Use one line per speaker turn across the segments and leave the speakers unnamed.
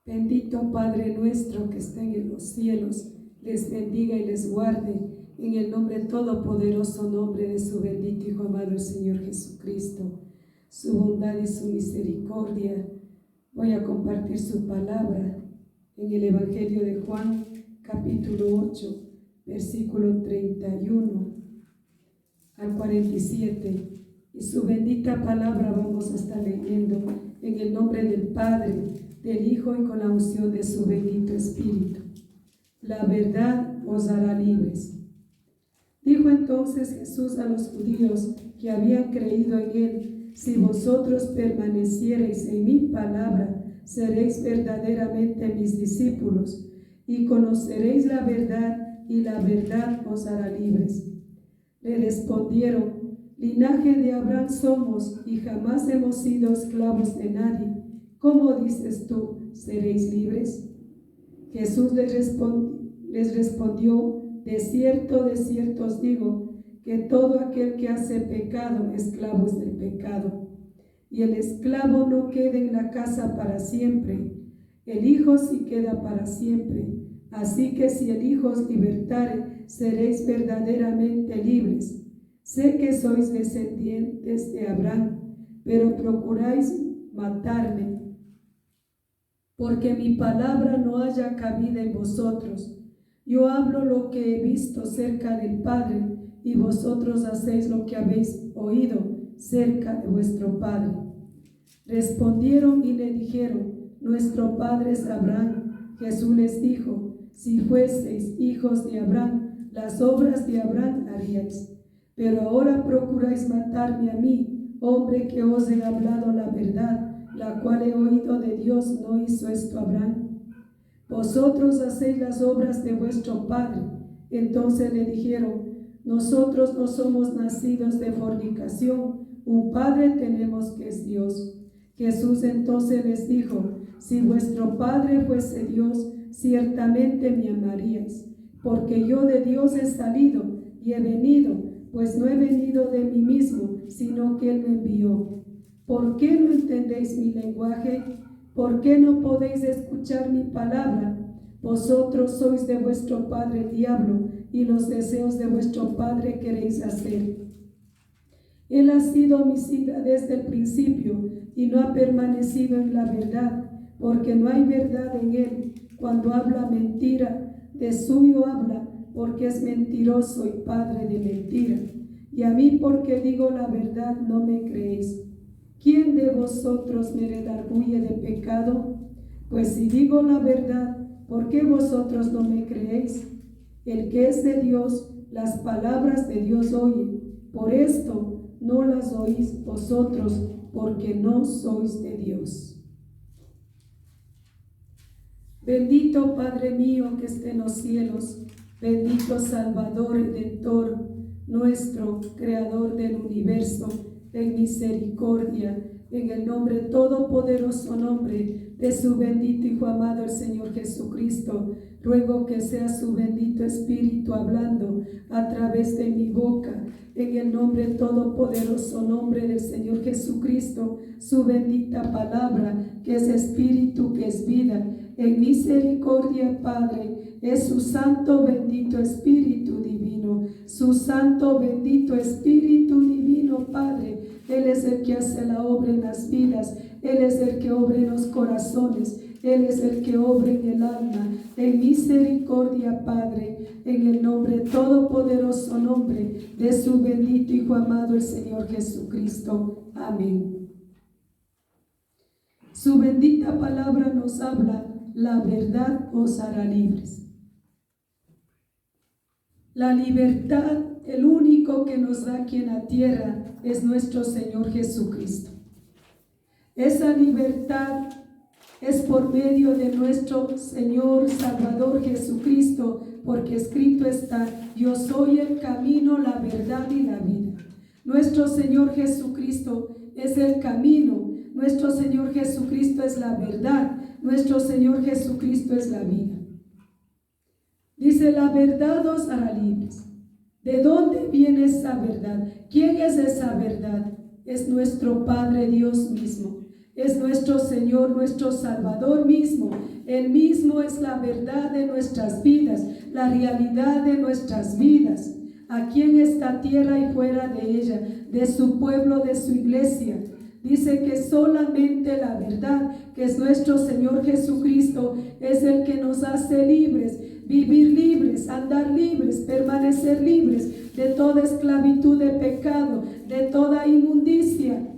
Bendito Padre nuestro que está en los cielos, les bendiga y les guarde en el nombre todopoderoso nombre de su bendito Hijo amado, el Señor Jesucristo. Su bondad y su misericordia. Voy a compartir su palabra en el Evangelio de Juan, capítulo 8, versículo 31 al 47. Y su bendita palabra vamos a estar leyendo en el nombre del Padre, del Hijo y con la unción de su bendito Espíritu. La verdad os hará libres. Dijo entonces Jesús a los judíos que habían creído en él: si vosotros permaneciereis en mi palabra, seréis verdaderamente mis discípulos, y conoceréis la verdad, y la verdad os hará libres. Le respondieron: linaje de Abraham somos, y jamás hemos sido esclavos de nadie. ¿Cómo dices tú, seréis libres? Jesús les respondió: de cierto os digo, que todo aquel que hace pecado, esclavo es del pecado. Y el esclavo no queda en la casa para siempre, el Hijo sí queda para siempre. Así que si el Hijo os libertare, seréis verdaderamente libres. Sé que sois descendientes de Abraham, pero procuráis matarme, porque mi palabra no haya cabida en vosotros. Yo hablo lo que he visto cerca del Padre, y vosotros hacéis lo que habéis oído cerca de vuestro Padre. Respondieron y le dijeron: nuestro padre es Abraham. Jesús les dijo: si fueseis hijos de Abraham, las obras de Abraham haríais. Pero ahora procuráis matarme a mí, hombre que os he hablado la verdad, la cual he oído de Dios. ¿No hizo esto Abraham? Vosotros hacéis las obras de vuestro padre. Entonces le dijeron: nosotros no somos nacidos de fornicación, un padre tenemos que es Dios. Jesús entonces les dijo: si vuestro padre fuese Dios, ciertamente me amaríais, porque yo de Dios he salido y he venido, pues no he venido de mí mismo, sino que Él me envió. ¿Por qué no entendéis mi lenguaje? ¿Por qué no podéis escuchar mi palabra? Vosotros sois de vuestro padre el diablo, y los deseos de vuestro padre queréis hacer. Él ha sido homicida desde el principio, y no ha permanecido en la verdad, porque no hay verdad en él. Cuando habla mentira, de suyo habla, porque es mentiroso y padre de mentira. Y a mí, porque digo la verdad, no me creéis. ¿Quién de vosotros me redarguye de pecado? Pues si digo la verdad, ¿por qué vosotros no me creéis? El que es de Dios, las palabras de Dios oye. Por esto no las oís vosotros, porque no sois de Dios. Bendito Padre mío que esté en los cielos, bendito Salvador, Redentor, nuestro Creador del universo, en misericordia, en el nombre todopoderoso nombre de su bendito Hijo amado, el Señor Jesucristo, ruego que sea su bendito Espíritu hablando a través de mi boca, en el nombre todopoderoso nombre del Señor Jesucristo, su bendita palabra, que es Espíritu, que es vida. En misericordia, Padre, es su santo bendito Espíritu divino, su santo bendito Espíritu divino, Padre. Él es el que hace la obra en las vidas, Él es el que obra en los corazones, Él es el que obra en el alma. En misericordia, Padre, en el nombre todopoderoso nombre de su bendito Hijo amado, el Señor Jesucristo. Amén. Su bendita palabra nos habla: la verdad os hará libres. La libertad, el único que nos da aquí en la tierra, es nuestro Señor Jesucristo. Esa libertad es por medio de nuestro Señor Salvador Jesucristo, porque escrito está: yo soy el camino, la verdad y la vida. Nuestro Señor Jesucristo es el camino, nuestro Señor Jesucristo es la verdad, nuestro Señor Jesucristo es la vida. Dice: la verdad os hará libres. ¿De dónde viene esa verdad? ¿Quién es esa verdad? Es nuestro Padre Dios mismo. Es nuestro Señor, nuestro Salvador mismo. Él mismo es la verdad de nuestras vidas, la realidad de nuestras vidas, aquí en esta tierra y fuera de ella, de su pueblo, de su iglesia. Dice que solamente la verdad, que es nuestro Señor Jesucristo, es el que nos hace libres, vivir libres, andar libres, permanecer libres de toda esclavitud de pecado, de toda inmundicia.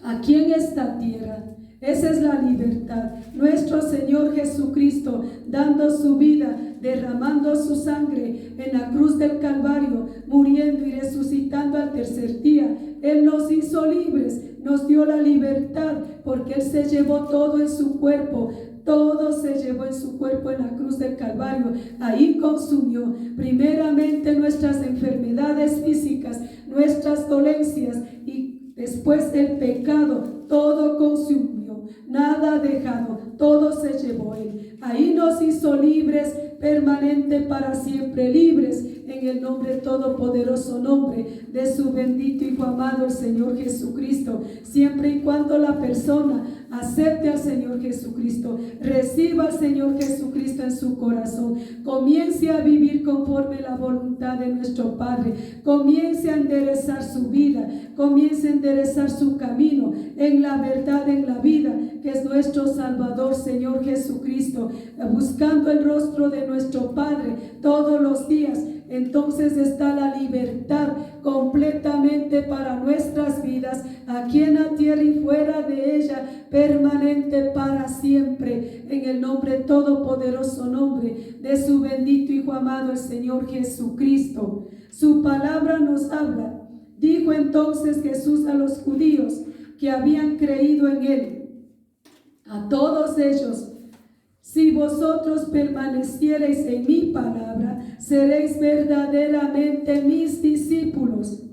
Aquí en esta tierra, esa es la libertad. Nuestro Señor Jesucristo dando su vida, derramando su sangre en la cruz del Calvario, muriendo y resucitando al tercer día. Él nos hizo libres, nos dio la libertad, porque Él se llevó todo en su cuerpo. Todo se llevó en su cuerpo en la cruz del Calvario. Ahí consumió primeramente nuestras enfermedades físicas, nuestras dolencias, y después el pecado. Todo consumió, nada dejado, todo se llevó Él. Ahí nos hizo libres, permanente para siempre, libres en el nombre, todopoderoso nombre de su bendito Hijo amado, el Señor Jesucristo. Siempre y cuando la persona acepte al Señor Jesucristo, reciba al Señor Jesucristo en su corazón, comience a vivir conforme la voluntad de nuestro Padre, comience a enderezar su vida, comience a enderezar su camino en la verdad, en la vida, que es nuestro Salvador, Señor Jesucristo, buscando el rostro de nuestro Padre todos los días. Entonces está la libertad completamente para nuestras vidas, aquí en la tierra y fuera de ella, permanente para siempre, en el nombre, todopoderoso nombre de su bendito Hijo amado, el Señor Jesucristo. Su palabra nos habla. Dijo entonces Jesús a los judíos que habían creído en Él, a todos ellos: si vosotros permaneciereis en mi palabra, seréis verdaderamente mis discípulos.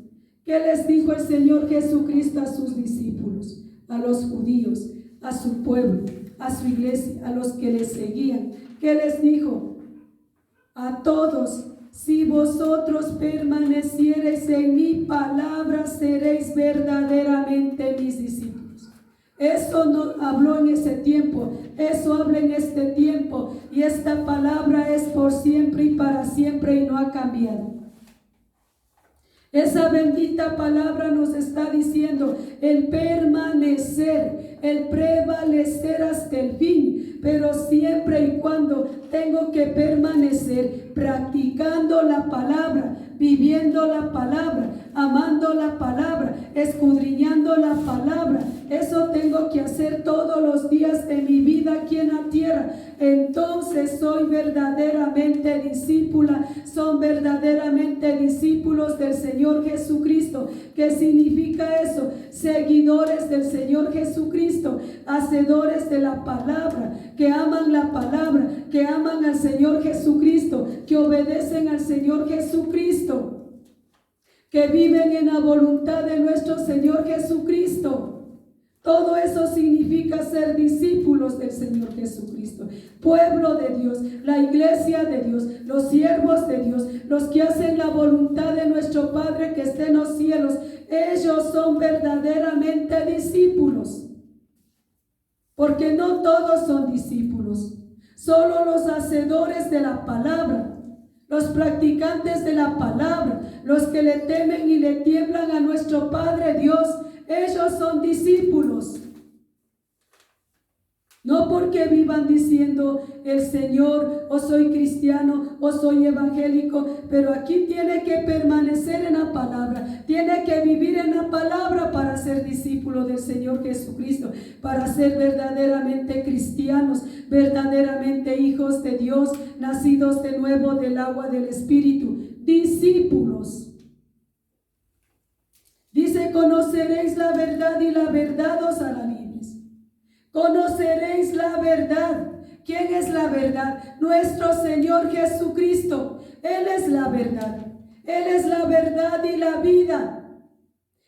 ¿Qué les dijo el Señor Jesucristo a sus discípulos? A los judíos, a su pueblo, a su iglesia, a los que le seguían. ¿Qué les dijo? A todos: si vosotros permaneciereis en mi palabra, seréis verdaderamente mis discípulos. Eso no habló en ese tiempo, eso habla en este tiempo, y esta palabra es por siempre y para siempre y no ha cambiado. Esa bendita palabra nos está diciendo el permanecer, el prevalecer hasta el fin, pero siempre y cuando tengo que permanecer practicando la palabra, viviendo la palabra, amando la palabra, escudriñando la palabra. Eso tengo que hacer todos los días de mi vida aquí en la tierra. Entonces soy verdaderamente discípula, son verdaderamente discípulos del Señor Jesucristo. ¿Qué significa eso? Seguidores del Señor Jesucristo, hacedores de la palabra, que aman la palabra, que aman al Señor Jesucristo, que obedecen al Señor Jesucristo, que viven en la voluntad de nuestro Señor Jesucristo. Todo eso significa ser discípulos del Señor Jesucristo, pueblo de Dios, la iglesia de Dios, los siervos de Dios, los que hacen la voluntad de nuestro Padre que está en los cielos. Ellos son verdaderamente discípulos, porque no todos son discípulos, solo los hacedores de la palabra, los practicantes de la palabra, los que le temen y le tiemblan a nuestro Padre Dios. Ellos son discípulos. No porque vivan diciendo el Señor, o soy cristiano, o soy evangélico, pero aquí tiene que permanecer en la palabra, tiene que vivir en la palabra para ser discípulo del Señor Jesucristo, para ser verdaderamente cristianos, verdaderamente hijos de Dios, nacidos de nuevo del agua del Espíritu, discípulos. Dice: conoceréis la verdad y la verdad os hará libres. Conoceréis la verdad. ¿Quién es la verdad? Nuestro Señor Jesucristo. Él es la verdad. Él es la verdad y la vida.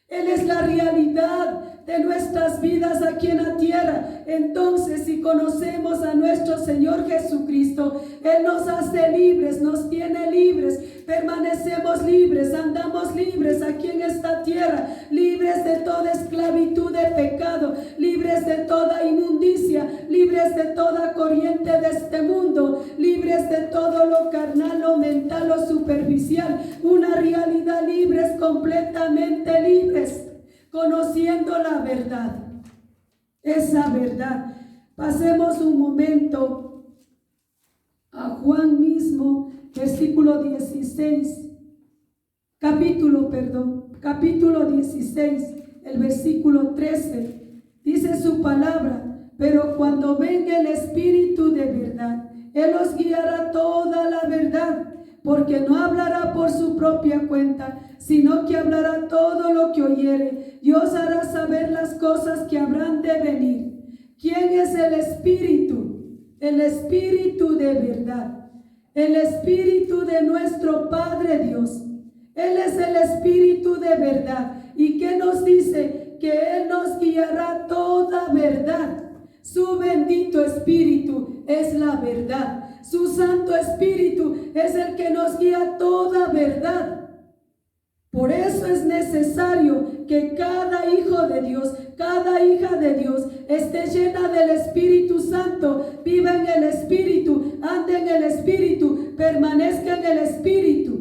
Él es la realidad de nuestras vidas aquí en la tierra. Entonces, si conocemos a nuestro Señor Jesucristo, Él nos hace libres, nos tiene libres, permanecemos libres, andamos libres aquí en esta tierra, libres de toda esclavitud de pecado, libres de toda inmundicia, libres de toda corriente de este mundo, libres de todo lo carnal, lo mental, lo superficial, una realidad libres, completamente libres, conociendo la verdad, esa verdad. Pasemos un momento a Juan mismo, versículo 16, capítulo 16, el versículo 13, dice su palabra: pero cuando venga el Espíritu de verdad, Él os guiará toda la verdad, porque no hablará por su propia cuenta, sino que hablará todo lo que oyere, y os hará saber las cosas que habrán de venir. ¿Quién es el Espíritu? El Espíritu de verdad, el Espíritu de nuestro Padre Dios. Él es el Espíritu de verdad. ¿Y qué nos dice? Que Él nos guiará toda verdad. Su bendito Espíritu es la verdad. Su Santo Espíritu es el que nos guía toda verdad. Por eso es necesario que cada hijo de Dios, cada hija de Dios esté llena del Espíritu Santo, viva en el Espíritu, ande en el Espíritu, permanezca en el Espíritu.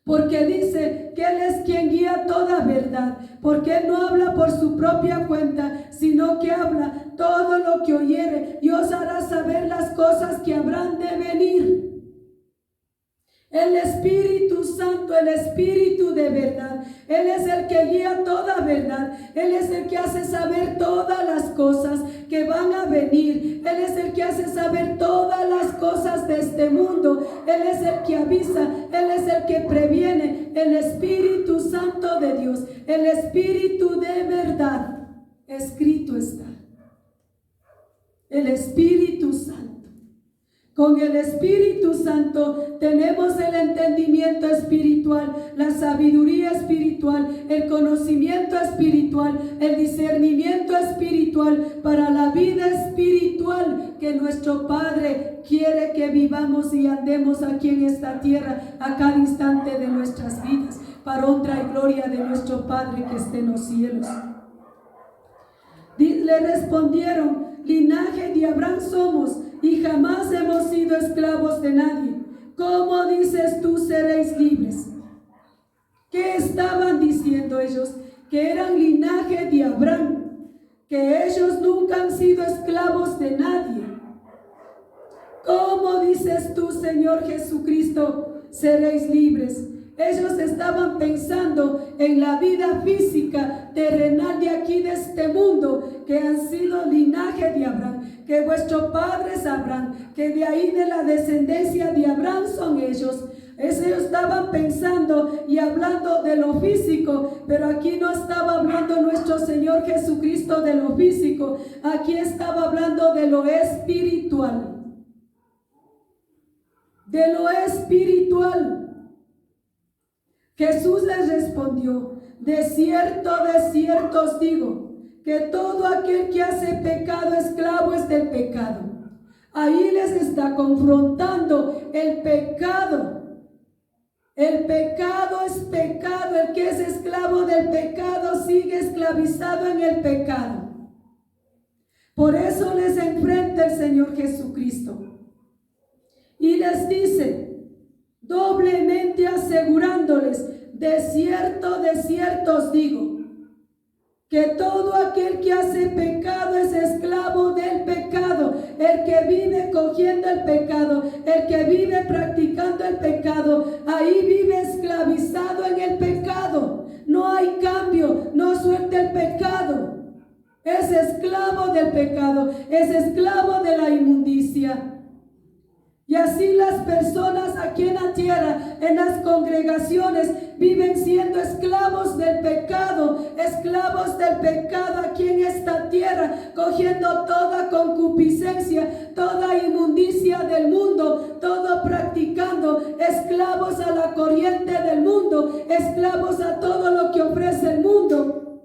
Porque dice que Él es quien guía toda verdad, porque Él no habla por su propia cuenta, sino que habla todo lo que oyere y os hará saber las cosas que habrán de venir. El Espíritu Santo, el Espíritu de verdad, Él es el que guía toda verdad. Él es el que hace saber todas las cosas que van a venir. Él es el que hace saber todas las cosas de este mundo. Él es el que avisa, Él es el que previene. El Espíritu Santo de Dios, el Espíritu de verdad, escrito está. El Espíritu Santo. Con el Espíritu Santo tenemos el entendimiento espiritual, la sabiduría espiritual, el conocimiento espiritual, el discernimiento espiritual para la vida espiritual que nuestro Padre quiere que vivamos y andemos aquí en esta tierra a cada instante de nuestras vidas, para honra y gloria de nuestro Padre que esté en los cielos. Le respondieron: linaje de Abraham somos y jamás hemos sido esclavos de nadie. ¿Cómo dices tú seréis libres? ¿Qué estaban diciendo ellos? Que eran linaje de Abraham, que ellos nunca han sido esclavos de nadie. ¿Cómo dices tú, Señor Jesucristo, seréis libres? Ellos estaban pensando en la vida física, terrenal de aquí de este mundo, que han sido linaje de Abraham, que vuestro padre es Abraham, que de ahí de la descendencia de Abraham son ellos. Ellos estaban pensando y hablando de lo físico, pero aquí no estaba hablando nuestro Señor Jesucristo de lo físico, aquí estaba hablando de lo espiritual. De lo espiritual. Jesús les respondió: de cierto os digo, que todo aquel que hace pecado, esclavo es del pecado. Ahí les está confrontando el pecado. El pecado es pecado. El que es esclavo del pecado sigue esclavizado en el pecado. Por eso les enfrenta el Señor Jesucristo. Y les dice, doblemente asegurándoles: de cierto os digo, que todo aquel que hace pecado es esclavo del pecado. El que vive cogiendo el pecado, el que vive practicando el pecado, ahí vive esclavizado en el pecado. No hay cambio, no suelta el pecado. Es esclavo del pecado, es esclavo de la inmundicia. Y así las personas aquí en la tierra, en las congregaciones, viven siendo esclavos del pecado aquí en esta tierra, cogiendo toda concupiscencia, toda inmundicia del mundo, todo practicando, esclavos a la corriente del mundo, esclavos a todo lo que ofrece el mundo,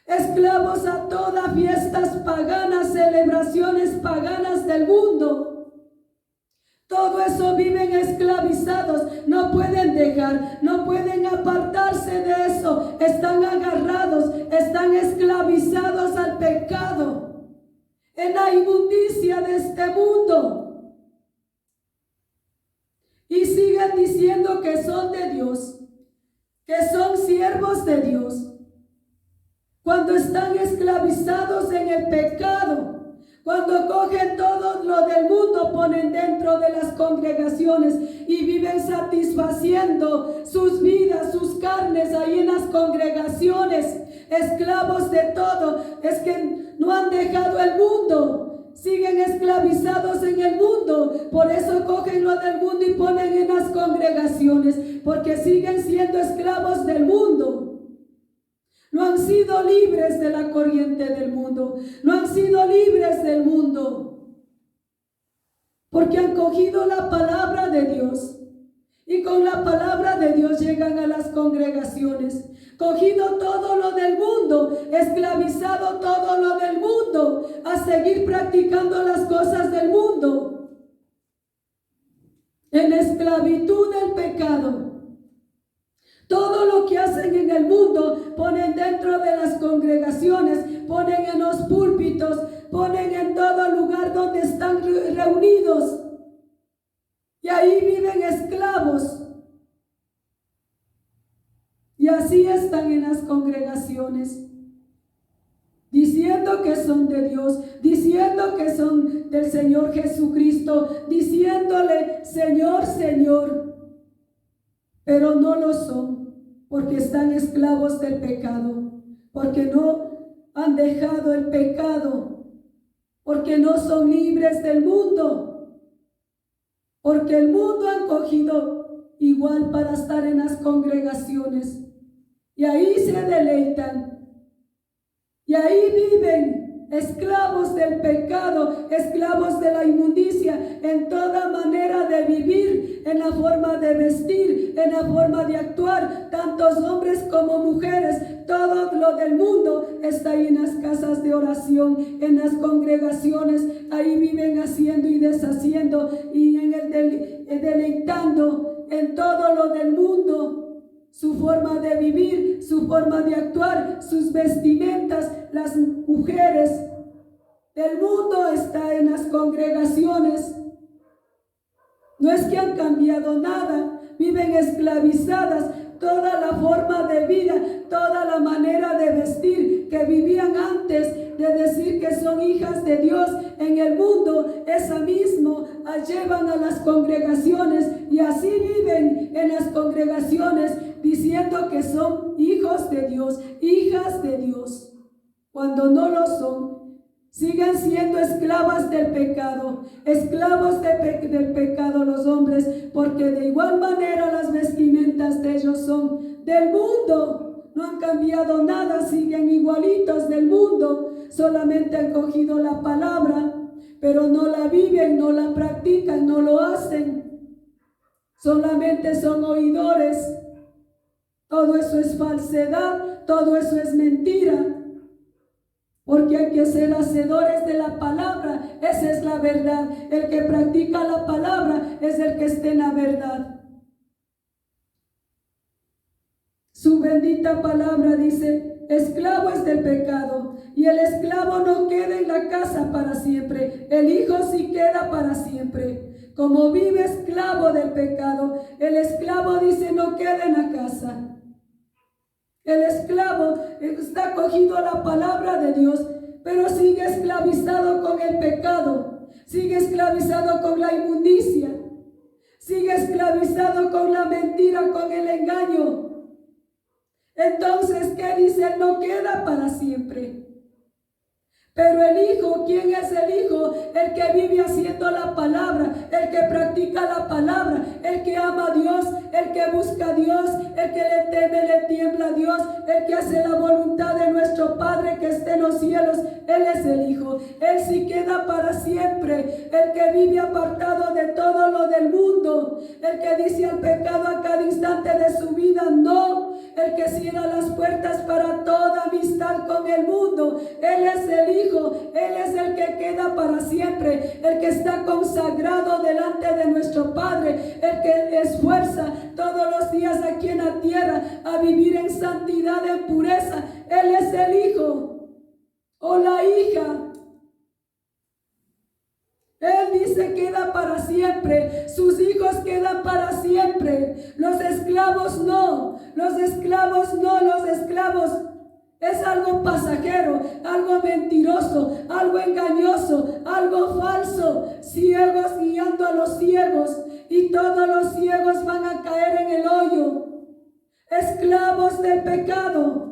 esclavos a todas fiestas paganas, celebraciones paganas del mundo. Todo eso viven esclavizados, no pueden dejar, no pueden apartarse de eso, están agarrados están esclavizados al pecado, en la inmundicia de este mundo. Y siguen diciendo que son de Dios, que son siervos de Dios, cuando están esclavizados en el pecado. Cuando cogen todo lo del mundo, ponen dentro de las congregaciones y viven satisfaciendo sus vidas, sus carnes ahí en las congregaciones, esclavos de todo. Es que no han dejado el mundo, siguen esclavizados en el mundo. Por eso cogen lo del mundo y ponen en las congregaciones, porque siguen siendo esclavos del mundo. No han sido libres de la corriente del mundo. No han sido libres del mundo. Porque han cogido la palabra de Dios. Y con la palabra de Dios llegan a las congregaciones. Cogido todo lo del mundo. Esclavizado todo lo del mundo. A seguir practicando las cosas del mundo. En esclavitud del pecado. Todo lo que hacen en el mundo, ponen dentro de las congregaciones, ponen en los púlpitos, ponen en todo lugar donde están reunidos. Y ahí viven esclavos. Y así están en las congregaciones, diciendo que son de Dios, diciendo que son del Señor Jesucristo, diciéndole, Señor, Señor, pero no lo son. Porque están esclavos del pecado, porque no han dejado el pecado, porque no son libres del mundo, porque el mundo han cogido igual para estar en las congregaciones y ahí se deleitan y ahí viven esclavos del pecado, esclavos de la inmundicia, en toda manera de vivir, en la forma de vestir, en la forma de actuar, tantos hombres como mujeres. Todo lo del mundo está ahí en las casas de oración, en las congregaciones. Ahí viven haciendo y deshaciendo y en el deleitando en todo lo del mundo. Su forma de vivir, su forma de actuar, sus vestimentas. Las mujeres del mundo están en las congregaciones. No es que han cambiado nada, viven esclavizadas. Toda la forma de vida, toda la manera de vestir que vivían antes de decir que son hijas de Dios en el mundo, esa mismo llevan a las congregaciones y así viven en las congregaciones diciendo que son hijos de Dios, hijas de Dios, cuando no lo son. Siguen siendo esclavas del pecado, esclavos del pecado los hombres, porque de igual manera las vestimentas de ellos son del mundo. No han cambiado nada, siguen igualitos del mundo, solamente han cogido la palabra, pero no la viven, no la practican, no lo hacen. Solamente son oidores. Todo eso es falsedad, todo eso es mentira. Porque hay que ser hacedores de la palabra. Esa es la verdad. El que practica la palabra es el que está en la verdad. Su bendita palabra dice, esclavo es del pecado. Y el esclavo no queda en la casa para siempre. El hijo sí queda para siempre. Como vive esclavo del pecado, el esclavo dice no queda en la casa. El esclavo está cogido a la palabra de Dios, pero sigue esclavizado con el pecado, sigue esclavizado con la inmundicia, sigue esclavizado con la mentira, con el engaño. Entonces, ¿qué dice? Él no queda para siempre. Pero el hijo, ¿quién es el hijo? El que vive haciendo la palabra, el que practica la palabra, el que ama a Dios, el que busca a Dios, el que le teme, le tiembla a Dios, el que hace la voluntad de nuestro Padre que está en los cielos. Él es el hijo. Él sí queda para siempre. El que vive apartado de todo lo del mundo, el que dice al pecado a cada instante de su vida no, el que cierra las puertas para toda amistad con el mundo. Él es el hijo, él es el que queda para siempre, el que está consagrado delante de nuestro Padre, el que esfuerza todos los días aquí en la tierra a vivir en santidad, en pureza. Él es el siempre. Sus hijos quedan para siempre. Los esclavos no. Los esclavos no. Los esclavos es algo pasajero, algo mentiroso, algo engañoso, algo falso. Ciegos guiando a los ciegos, y todos los ciegos van a caer en el hoyo. Esclavos del pecado.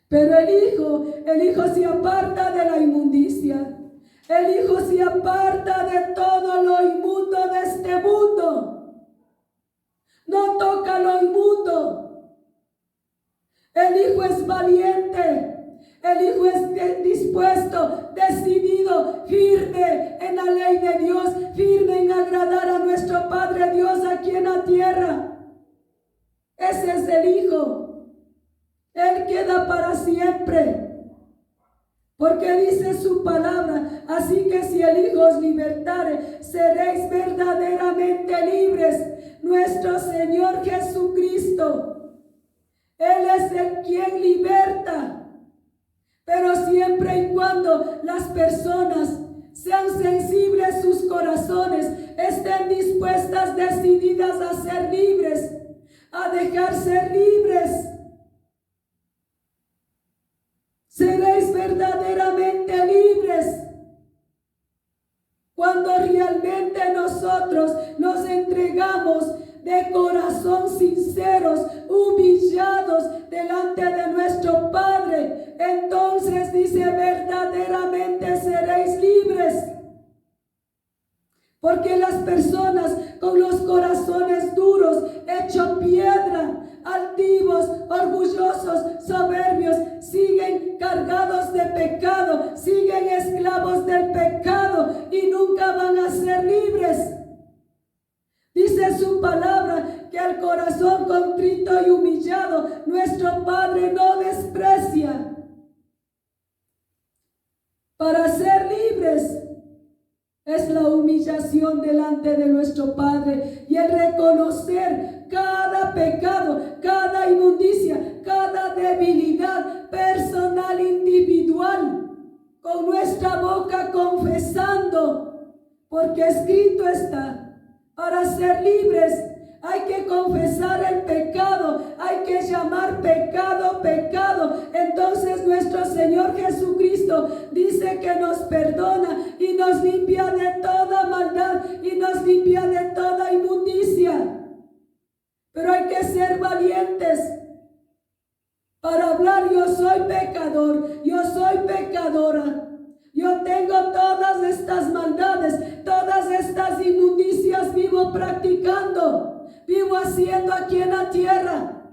Pero el hijo se aparta de la inmundicia. El hijo se aparta de todo lo inmundo de este mundo. No toca lo inmundo. El hijo es valiente. El hijo es dispuesto, decidido, firme en la ley de Dios, firme en agradar a nuestro Padre Dios aquí en la tierra. Ese es el hijo. Él queda para siempre, porque dice su palabra: así que si el Hijo os libertare, seréis verdaderamente libres. Nuestro Señor Jesucristo, Él es el quien liberta, pero siempre y cuando las personas sean sensibles, sus corazones estén dispuestas, decididas a ser libres, a dejar ser libres. Seréis verdaderamente libres cuando realmente nosotros nos entregamos de corazón sinceros, humillados delante de nuestro Padre. Entonces dice: verdaderamente seréis libres. Porque las personas con los corazones duros, hecho piedra, altivos, orgullosos, soberbios, siguen cargados de pecado, siguen esclavos del pecado y nunca van a ser libres. Dice su palabra que al corazón contrito y humillado nuestro Padre no desprecia. Para ser libres es la humillación delante de nuestro Padre y el reconocer cada pecado, cada inmundicia, cada debilidad personal, individual, con nuestra boca confesando, porque escrito está: para ser libres hay que confesar el pecado, hay que llamar pecado, pecado. Entonces nuestro Señor Jesucristo dice que nos perdona y nos limpia de toda maldad y nos limpia de toda inmundicia. Pero hay que ser valientes para hablar: yo soy pecador, yo soy pecadora. Yo tengo todas estas maldades, todas estas inmundicias vivo practicando, vivo haciendo aquí en la tierra.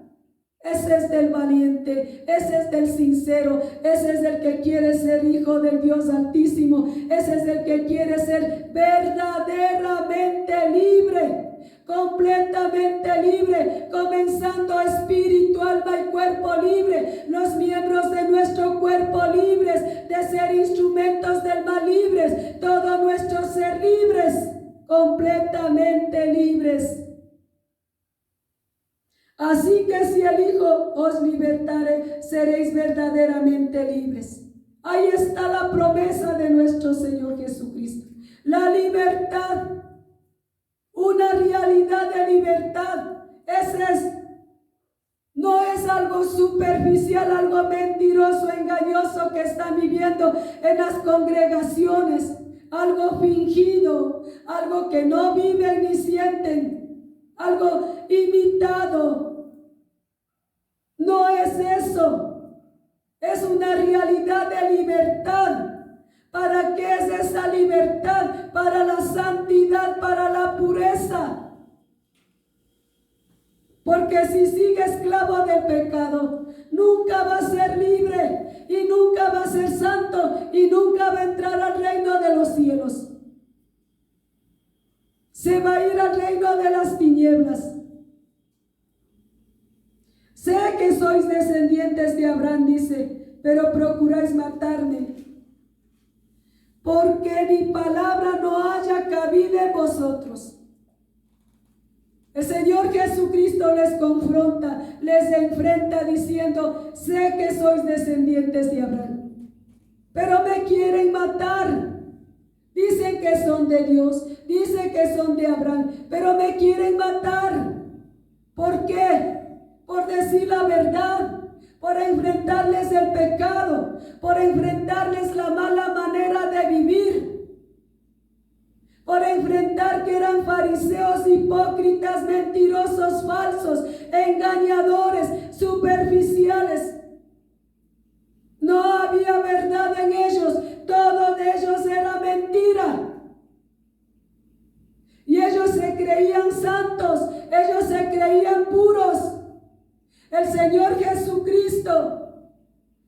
Ese es del valiente, ese es del sincero, ese es el que quiere ser hijo del Dios Altísimo, ese es el que quiere ser verdaderamente libre. Completamente libre, comenzando espíritu, alma y cuerpo libre, los miembros de nuestro cuerpo libres, de ser instrumentos del mal libres, todo nuestro ser libres, completamente libres. Así que si el Hijo os libertare, seréis verdaderamente libres. Ahí está la promesa de nuestro Señor Jesucristo, la libertad. Una realidad de libertad. No es algo superficial, algo mentiroso, engañoso que están viviendo en las congregaciones, algo fingido, algo que no viven ni sienten, algo imitado. No es eso, es una realidad de libertad. ¿Para qué es esa libertad? Para la santidad, para la pureza. Porque si sigue esclavo del pecado, nunca va a ser libre y nunca va a ser santo y nunca va a entrar al reino de los cielos. Se va a ir al reino de las tinieblas. Sé que sois descendientes de Abraham, dice, pero procuráis matarme, porque mi palabra no haya cabida en vosotros. El Señor Jesucristo les confronta, les enfrenta diciendo: sé que sois descendientes de Abraham, pero me quieren matar. Dicen que son de Dios, dicen que son de Abraham, pero me quieren matar. ¿Por qué? Por decir la verdad, por enfrentarles el pecado, por enfrentarles la mala manera de vivir, por enfrentar que eran fariseos, hipócritas, mentirosos, falsos, engañadores, superficiales. No había verdad en ellos, todo de ellos era mentira. Y ellos se creían santos, ellos se creían puros. El Señor Jesucristo,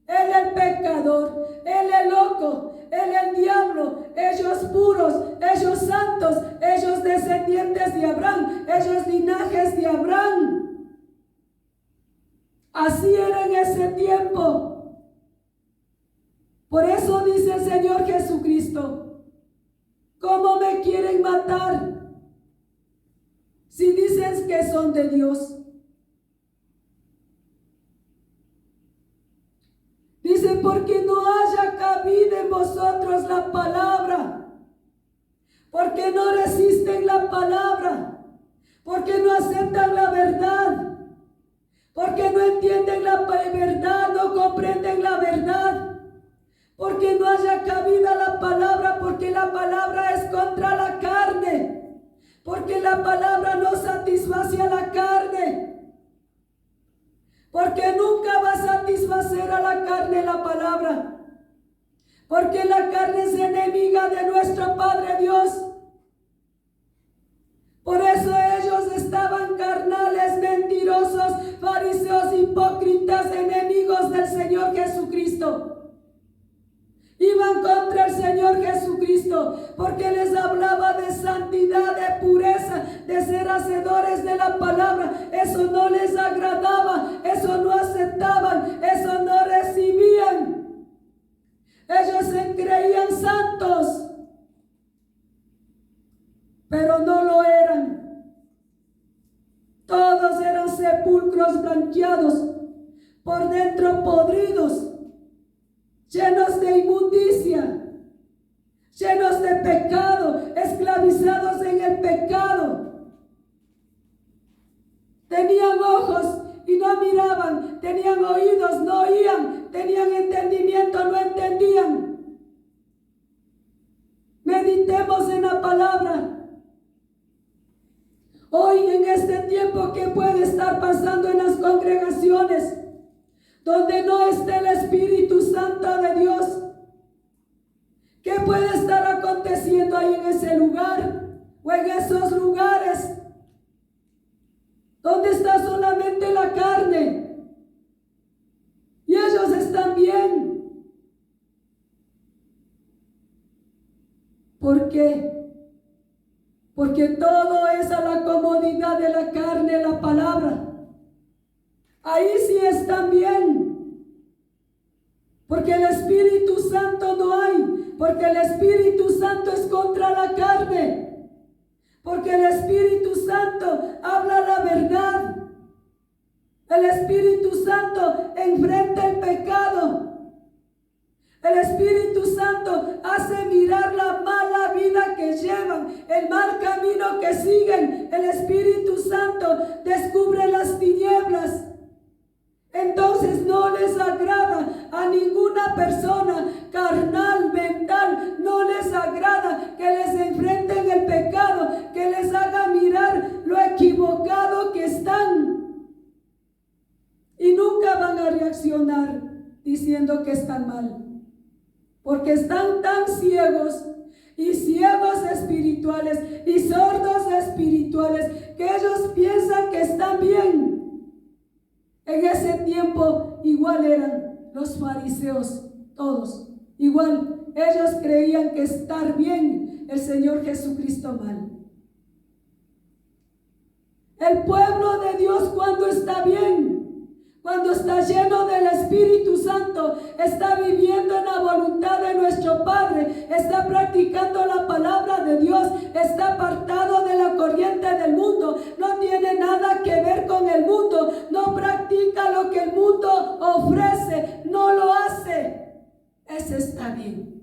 Él el pecador, Él el loco, Él el diablo, ellos puros, ellos santos, ellos descendientes de Abraham, ellos linajes de Abraham. Así era en ese tiempo. Por eso dice el Señor Jesucristo, ¿cómo me quieren matar? Si dicen que son de Dios. Dice, porque no haya cabida en vosotros la palabra, porque no resisten la palabra, porque no aceptan la verdad, porque no entienden la verdad, no comprenden la verdad. Porque no haya cabida la palabra, porque la palabra es contra la carne, porque la palabra no satisface a la carne, porque nunca va a satisfacer a la carne la palabra, porque la carne es enemiga de nuestro Padre Dios. Por eso ellos estaban carnales, mentirosos, fariseos, hipócritas, enemigos del Señor Jesucristo. Iban contra el Señor Jesucristo porque les hablaba de santidad, de pureza, de ser hacedores de la palabra. Eso no les agradaba, eso no aceptaban, eso no recibían. Ellos se creían santos, pero no lo eran. Todos eran sepulcros blanqueados, por dentro podridos, llenos de inmundicia, llenos de pecado, esclavizados en el pecado. Tenían ojos y no miraban, tenían oídos, no oían, tenían entendimiento, no entendían. Meditemos en la palabra. Hoy en este tiempo, ¿qué puede estar pasando en las congregaciones donde no esté el Espíritu Santo de Dios? ¿Qué puede estar aconteciendo ahí en ese lugar o en esos lugares donde está solamente la carne y ellos están bien? ¿Por qué? Porque todo es a la comodidad de la carne, la palabra. Ahí sí están bien, porque el Espíritu Santo no hay, porque el Espíritu Santo es contra la carne, porque el Espíritu Santo habla la verdad, el Espíritu Santo enfrenta el pecado, el Espíritu Santo hace mirar la mala vida que llevan, el mal camino que siguen. El Espíritu Santo descubre las tinieblas. Entonces no les agrada a ninguna persona carnal, mental, no les agrada que les enfrenten el pecado, que les haga mirar lo equivocado que están. Y nunca van a reaccionar diciendo que están mal, porque están tan ciegos y ciegos espirituales y sordos espirituales que ellos piensan que están bien. En ese tiempo igual eran los fariseos, todos igual. Ellos creían que estar bien, el Señor Jesucristo mal. El pueblo de Dios, cuando está bien, cuando está lleno del Espíritu Santo, está viviendo en la voluntad de nuestro Padre, está practicando la palabra de Dios, está apartado de la corriente del mundo, no tiene nada que ver con el mundo, no practica lo que el mundo ofrece, no lo hace. Ese está bien,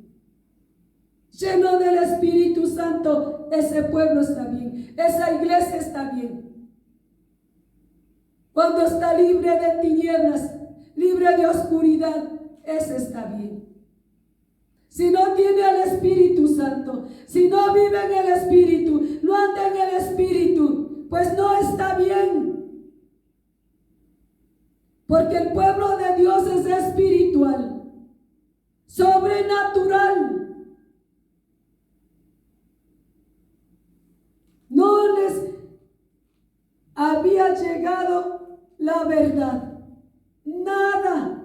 lleno del Espíritu Santo, ese pueblo está bien, esa iglesia está bien. Cuando está libre de tinieblas, libre de oscuridad, ese está bien. Si no tiene el Espíritu Santo, si no vive en el Espíritu, no anda en el Espíritu, pues no está bien. Porque el pueblo de Dios es espiritual, sobrenatural. No les había llegado la verdad, nada.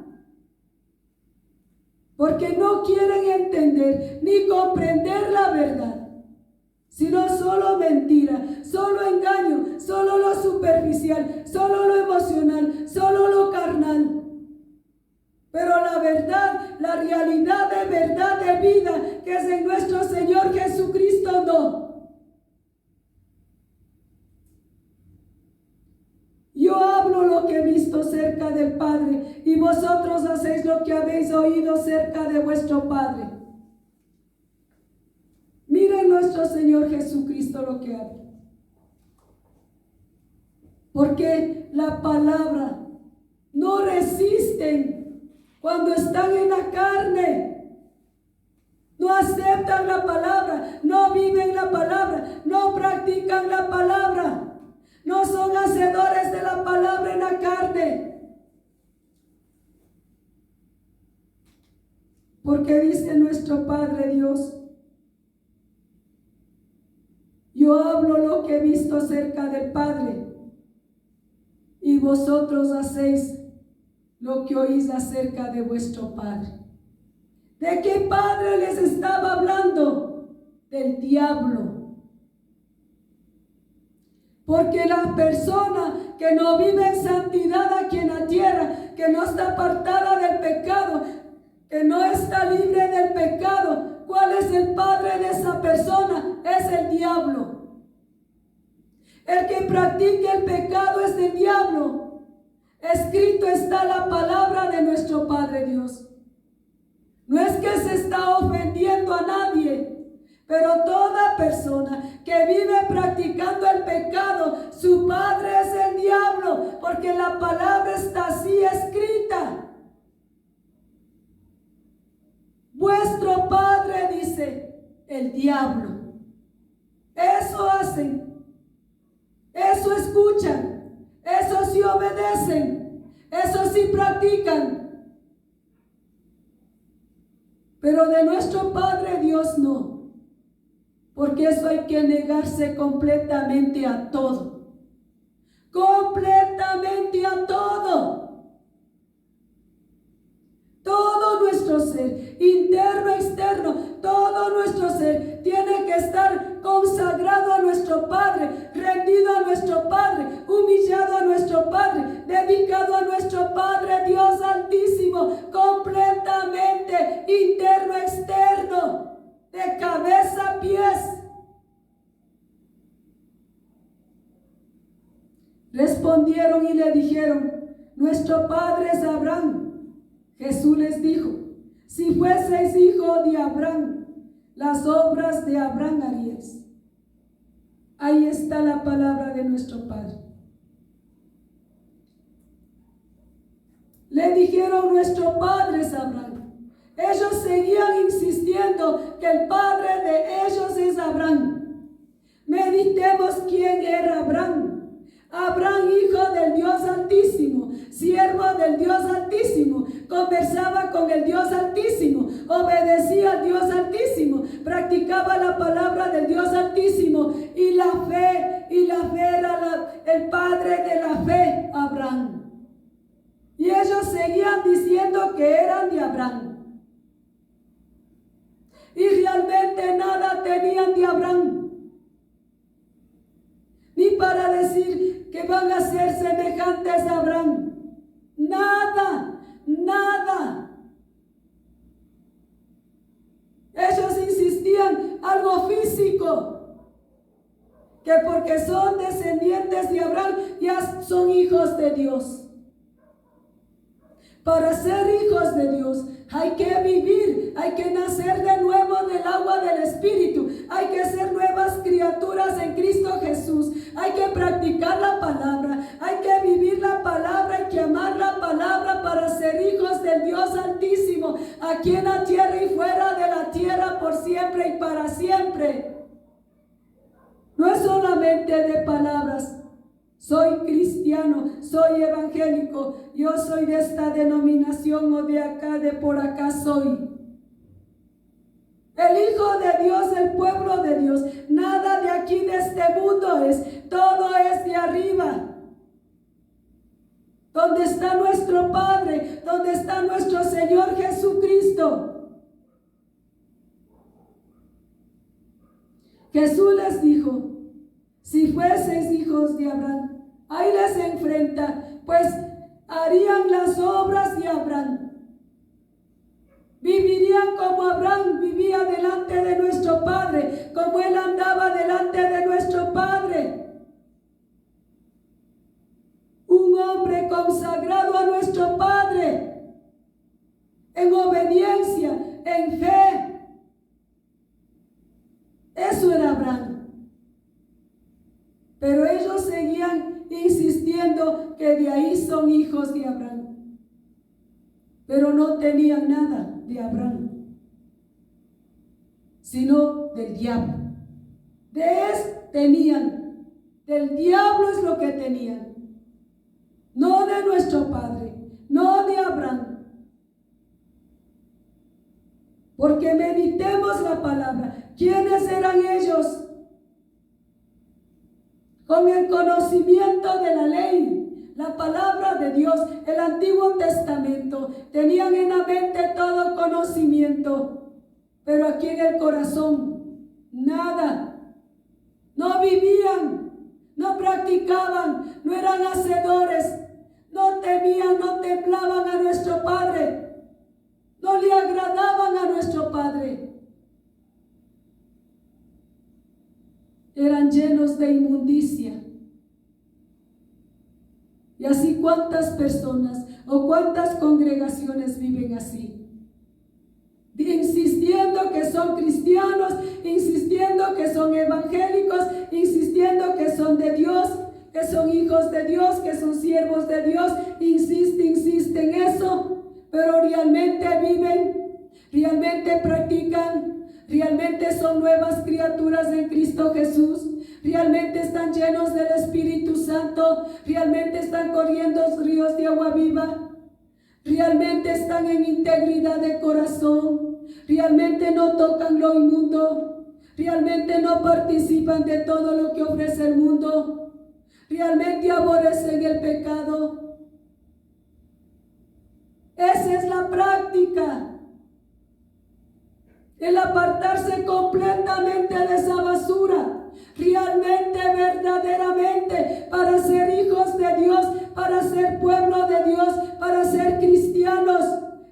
Porque no quieren entender ni comprender la verdad, sino solo mentira, solo engaño, solo lo superficial, solo lo emocional, solo lo carnal. Pero la verdad, la realidad de verdad de vida que es en nuestro Señor Jesucristo, no. Yo hablo lo que he visto cerca del Padre, y vosotros hacéis lo que habéis oído cerca de vuestro Padre. Miren nuestro Señor Jesucristo lo que habla. Porque la palabra no resisten cuando están en la carne. No aceptan la palabra, no viven la palabra, no practican la palabra. No son hacedores de la palabra en la carne. Porque dice nuestro Padre Dios: yo hablo lo que he visto cerca del Padre, y vosotros hacéis lo que oís acerca de vuestro Padre. ¿De qué padre les estaba hablando? Del diablo. Porque la persona que no vive en santidad aquí en la tierra, que no está apartada del pecado, que no está libre del pecado, ¿cuál es el padre de esa persona? Es el diablo. El que practique el pecado es el diablo. Escrito está la palabra de nuestro Padre Dios. No es que se está ofendiendo a nadie, pero toda persona que vive practicando el pecado, su padre es el diablo, porque la palabra está así escrita. Vuestro padre, dice el diablo. Eso hacen, eso escuchan, eso sí obedecen, eso sí practican. Pero de nuestro Padre Dios no. Porque eso hay que negarse completamente a todo. Completamente a todo. Todo nuestro ser, interno, externo, todo nuestro ser tiene que estar consagrado a nuestro Padre, rendido a nuestro Padre, humillado a nuestro Padre, dedicado a nuestro Padre Dios Altísimo, completamente, interno, externo, de cabeza a pies. Respondieron y le dijeron: nuestro padre es Abraham. Jesús les dijo: si fueseis hijo de Abraham, las obras de Abraham haríais. Ahí está la palabra de nuestro Padre. Le dijeron: nuestro padre es Abraham. Ellos seguían insistiendo que el padre de ellos es Abraham. Meditemos quién era Abraham. Abraham, hijo del Dios Altísimo, siervo del Dios Altísimo, conversaba con el Dios Altísimo, obedecía al Dios Altísimo, practicaba la palabra del Dios Altísimo, y la fe era el padre de la fe, Abraham. Y ellos seguían diciendo que eran de Abraham. Y realmente nada tenían de Abraham. Ni para decir que van a ser semejantes a Abraham. Nada, nada. Ellos insistían algo físico, que porque son descendientes de Abraham ya son hijos de Dios. Para ser hijos de Dios hay que vivir, hay que nacer de nuevo del agua del Espíritu, hay que ser nuevas criaturas en Cristo Jesús, hay que practicar la palabra, hay que vivir la palabra, hay que amar la palabra para ser hijos del Dios Altísimo, aquí en la tierra y fuera de la tierra por siempre y para siempre. No es solamente de palabras. Soy cristiano, soy evangélico, yo soy de esta denominación o de acá, de por acá soy. El Hijo de Dios, el pueblo de Dios, nada de aquí de este mundo es, todo es de arriba. Donde está nuestro Padre, donde está nuestro Señor Jesucristo. Jesús les dijo, si fueseis hijos de Abraham, ahí les enfrenta, pues harían las obras de Abraham. Vivirían como Abraham vivía delante de nuestro Padre, como él andaba delante de nuestro Padre. Un hombre consagrado a nuestro Padre, en obediencia, en fe. Eso era Abraham. Pero ellos seguían insistiendo que de ahí son hijos de Abraham. Pero no tenían nada de Abraham, sino del diablo. De eso tenían. Del diablo es lo que tenían. No de nuestro Padre, no de Abraham. Porque meditemos la palabra. ¿Quiénes eran ellos? Con el conocimiento de la ley, la palabra de Dios, el Antiguo Testamento, tenían en la mente todo conocimiento, pero aquí en el corazón, nada. No vivían, no practicaban, no eran hacedores, no temían, no temblaban a nuestro Padre, no le agradaban a nuestro Padre. Eran llenos de inmundicia. Y así cuántas personas o cuántas congregaciones viven así, insistiendo que son cristianos, insistiendo que son evangélicos, insistiendo que son de Dios, que son hijos de Dios, que son siervos de Dios, insisten en eso, pero realmente viven, realmente practican, realmente son nuevas criaturas en Cristo Jesús, realmente están llenos del Espíritu Santo, realmente están corriendo ríos de agua viva, realmente están en integridad de corazón, realmente no tocan lo inmundo, realmente no participan de todo lo que ofrece el mundo, realmente aborrecen el pecado. Esa es la práctica. El apartarse completamente de esa basura, realmente, verdaderamente, para ser hijos de Dios, para ser pueblo de Dios, para ser cristianos,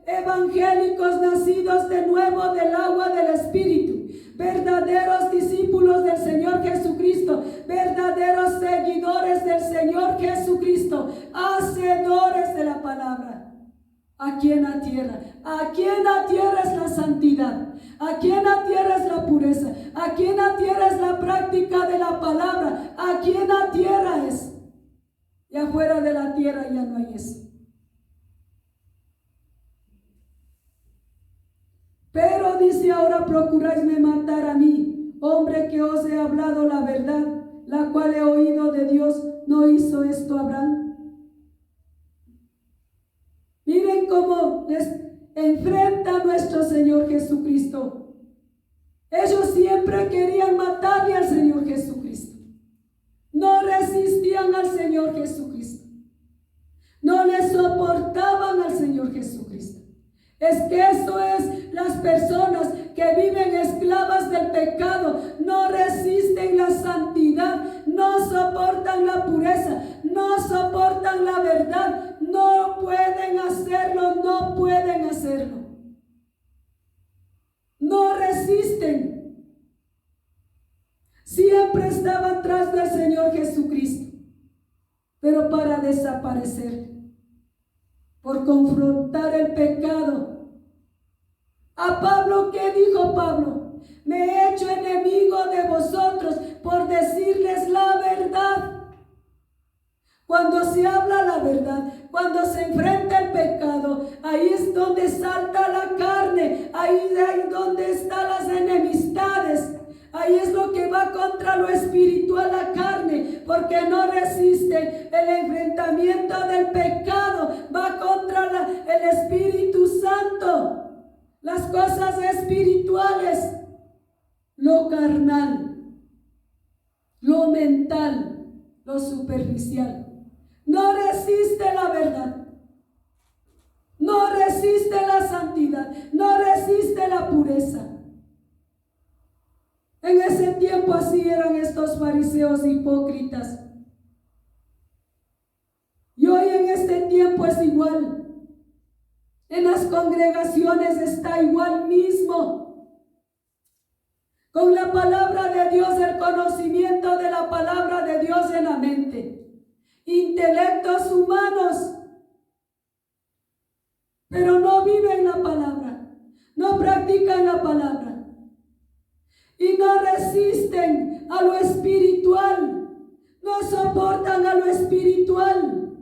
evangélicos, nacidos de nuevo del agua del Espíritu, verdaderos discípulos del Señor Jesucristo, verdaderos seguidores del Señor Jesucristo, hacedores de la palabra. Aquí en la tierra, aquí en la tierra es la santidad, aquí en la tierra es la pureza, aquí en la tierra es la práctica de la palabra, aquí en la tierra es, y afuera de la tierra ya no hay eso. Pero dice, ahora procuráisme matar a mí, hombre que os he hablado la verdad, la cual he oído de Dios. ¿No hizo esto Abraham? Miren cómo les enfrenta nuestro Señor Jesucristo. Ellos siempre querían matarle al Señor Jesucristo. No resistían al Señor Jesucristo. No le soportaban al Señor Jesucristo. Es que eso es las personas que viven esclavas del pecado. No resisten la santidad, no soportan la pureza, no soportan la verdad. No pueden hacerlo, no pueden hacerlo. No resisten. Siempre estaban tras del Señor Jesucristo, pero para desaparecer. por confrontar el pecado. A Pablo, ¿qué dijo Pablo? Me he hecho enemigo de vosotros por decirles la verdad. Cuando se habla la verdad, cuando se enfrenta el pecado, ahí es donde salta la carne, ahí es donde están las enemistades. Ahí es lo que va contra lo espiritual, la carne, porque no resiste el enfrentamiento del pecado, va contra el Espíritu Santo, las cosas espirituales, lo carnal, lo mental, lo superficial. No resiste la verdad, no resiste la santidad, no resiste la pureza. En ese tiempo así eran estos fariseos hipócritas. Y hoy en este tiempo es igual. En las congregaciones está igual mismo. Con la palabra de Dios, el conocimiento de la palabra de Dios en la mente. Intelectos humanos, pero no viven la palabra, no practican la palabra y no resisten a lo espiritual, no soportan a lo espiritual,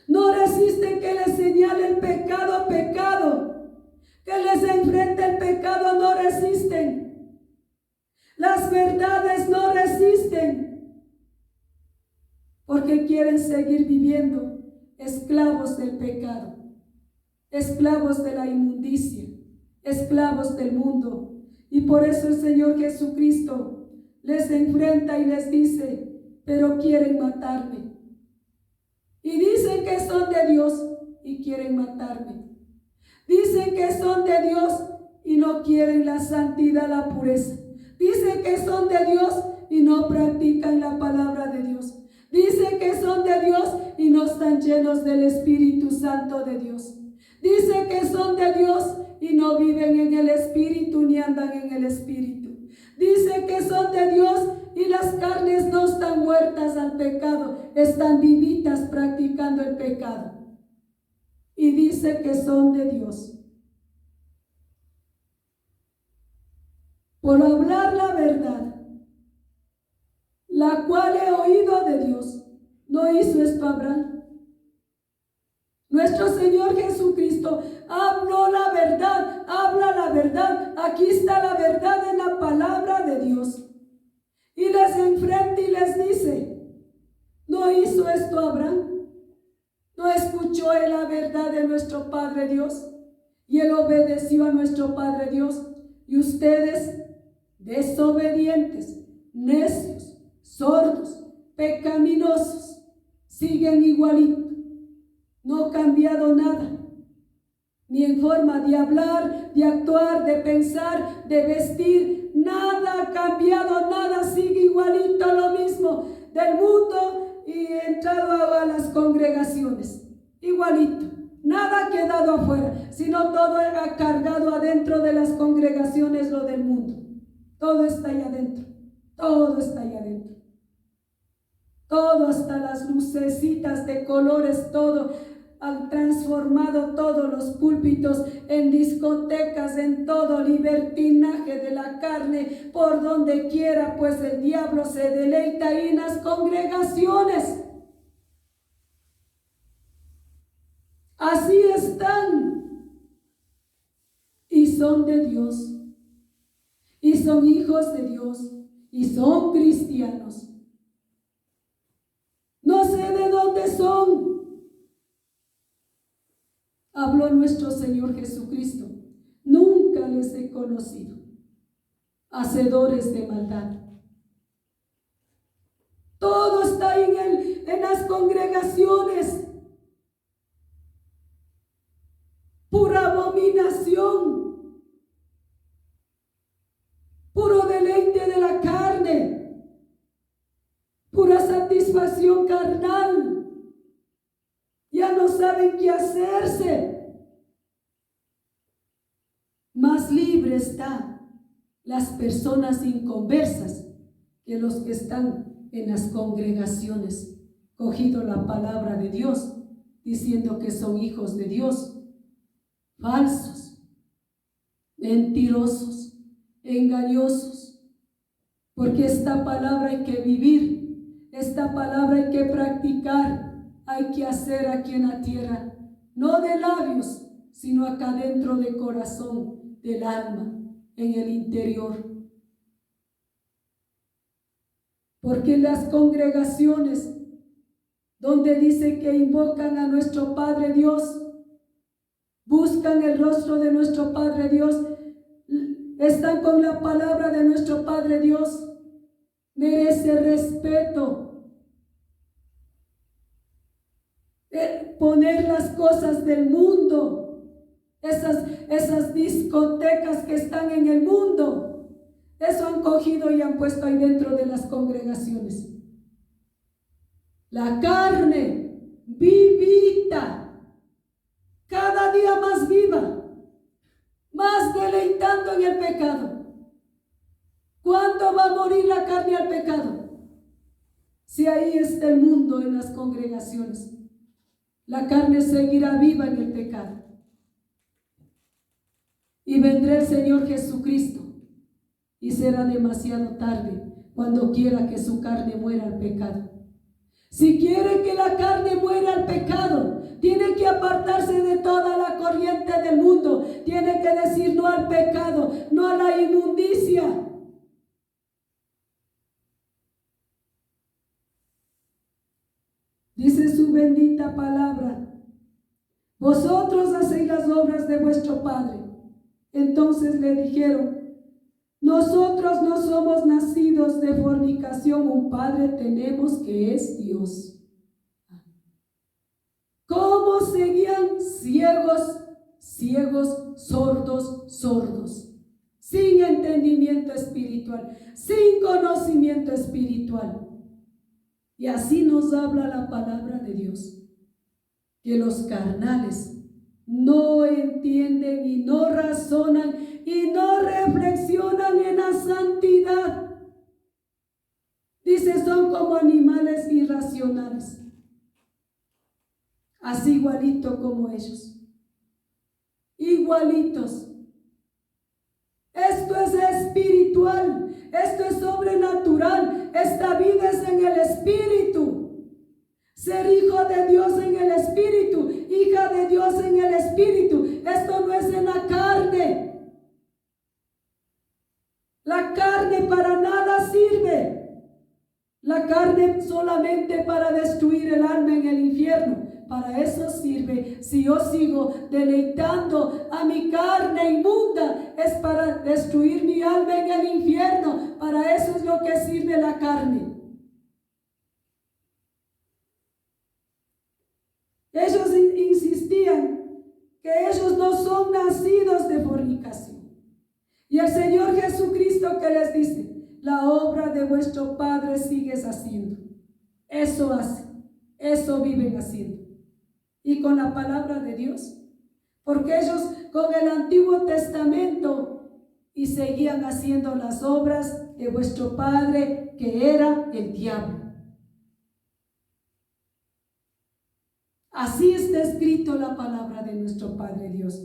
no resisten que les señale el pecado, que les enfrente el pecado, no resisten, las verdades no resisten. Porque quieren seguir viviendo esclavos del pecado, esclavos de la inmundicia, esclavos del mundo. Y por eso el Señor Jesucristo les enfrenta y les dice, pero quieren matarme. Y dicen que son de Dios y quieren matarme. Dicen que son de Dios y no quieren la santidad, la pureza. Dicen que son de Dios y no practican la palabra de Dios. Dicen que son de Dios y no están llenos del Espíritu Santo de Dios. Dicen que son de Dios y no viven en el Espíritu ni andan en el Espíritu. Dicen que son de Dios y las carnes no están muertas al pecado, están vivitas practicando el pecado. Y dice que son de Dios. Por hablar la verdad, la cual he oído de Dios, ¿no hizo esto Abraham? Nuestro Señor Jesucristo habló la verdad, habla la verdad. Aquí está la verdad en la palabra de Dios. Y les enfrenta y les dice, ¿no hizo esto Abraham? ¿No escuchó él la verdad de nuestro Padre Dios? Y él obedeció a nuestro Padre Dios. Y ustedes, desobedientes, necios, sordos, pecaminosos, siguen igualito, no ha cambiado nada, ni en forma de hablar, de actuar, de pensar, de vestir, nada ha cambiado, nada, sigue igualito lo mismo del mundo y entrado a las congregaciones, igualito, nada ha quedado afuera, sino todo ha cargado adentro de las congregaciones lo del mundo, todo está ahí adentro, todo está ahí adentro. Todo, hasta las lucecitas de colores, todo han transformado todos los púlpitos en discotecas, en todo libertinaje de la carne, por donde quiera, pues el diablo se deleita ahí en las congregaciones. Así están y son de Dios y son hijos de Dios y son cristianos. No sé de dónde son. Habló nuestro Señor Jesucristo. Nunca les he conocido. Hacedores de maldad. Todo está ahí en las congregaciones. Pura abominación. Puro deleite de la carne. Pura satisfacción carnal. Ya no saben qué hacerse. Más libre están las personas inconversas que los que están en las congregaciones, cogido la palabra de Dios, diciendo que son hijos de Dios. Falsos, mentirosos, engañosos. Porque esta palabra hay que vivir, esta palabra hay que practicar, hay que hacer aquí en la tierra. No de labios, sino acá dentro del corazón, del alma, en el interior. Porque las congregaciones donde dice que invocan a nuestro Padre Dios, buscan el rostro de nuestro Padre Dios, están con la palabra de nuestro Padre Dios, merece respeto. Poner las cosas del mundo, esas discotecas que están en el mundo, eso han cogido y han puesto ahí dentro de las congregaciones. La carne vivita, cada día más viva, más deleitando en el pecado. ¿Cuándo va a morir la carne al pecado? Si ahí está el mundo en las congregaciones, la carne seguirá viva en el pecado. Y vendrá el Señor Jesucristo y será demasiado tarde cuando quiera que su carne muera al pecado. Si quiere que la carne muera al pecado, tiene que apartarse de toda la corriente del mundo. Tiene que decir no al pecado, no a la inmundicia. Dice su bendita palabra: vosotros hacéis las obras de vuestro padre. Entonces le dijeron: nosotros no somos nacidos de fornicación, un padre tenemos que es Dios. ¿Cómo seguían? Ciegos, sordos, sin entendimiento espiritual, sin conocimiento espiritual. Y así nos habla la palabra de Dios, que los carnales no entienden y no razonan y no reflexionan en la santidad. Dice, son como animales irracionales, así igualito como ellos, igualitos. Esto es espiritual, esto es sobrenatural, esta vida es en el espíritu. Ser hijo de Dios en el espíritu, hija de Dios en el espíritu. Esto no es en la carne. La carne para nada sirve. La carne solamente para destruir el alma en el infierno. Para eso sirve. Si yo sigo deleitando a mi carne inmunda, es para destruir mi alma en el infierno. Para eso es lo que sirve la carne. Ellos insistían que ellos no son nacidos de fornicación. Y el Señor Jesucristo, que les dice: la obra de vuestro Padre sigues haciendo. Eso hacen, eso viven haciendo. Y con la palabra de Dios, porque ellos con el Antiguo Testamento y seguían haciendo las obras de vuestro padre, que era el diablo. Así está escrito la palabra de nuestro Padre Dios.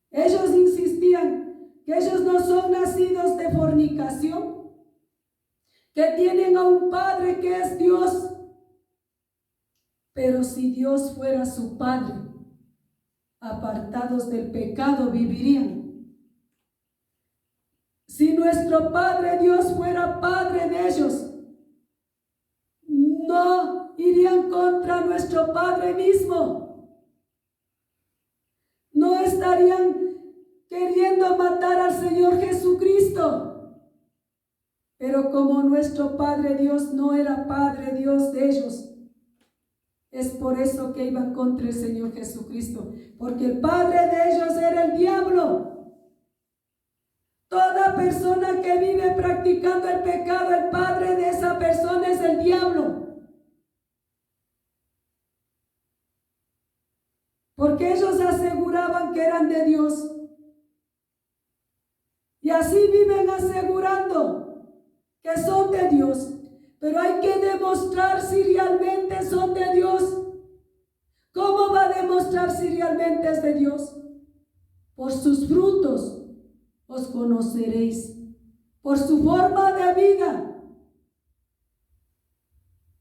Ellos insistían que ellos no son nacidos de fornicación, que tienen a un Padre que es Dios. Pero si Dios fuera su Padre, apartados del pecado vivirían. Si nuestro Padre Dios fuera Padre de ellos, no irían contra nuestro Padre mismo. No estarían queriendo matar al Señor Jesucristo. Pero como nuestro Padre Dios no era Padre Dios de ellos, es por eso que iban contra el Señor Jesucristo, porque el padre de ellos era el diablo. Toda persona que vive practicando el pecado, el padre de esa persona es el diablo. Porque ellos aseguraban que eran de Dios. Y así viven asegurando que son de Dios. Pero hay que demostrar si realmente son de Dios. ¿Cómo va a demostrar si realmente es de Dios? Por sus frutos os conoceréis, por su forma de vida,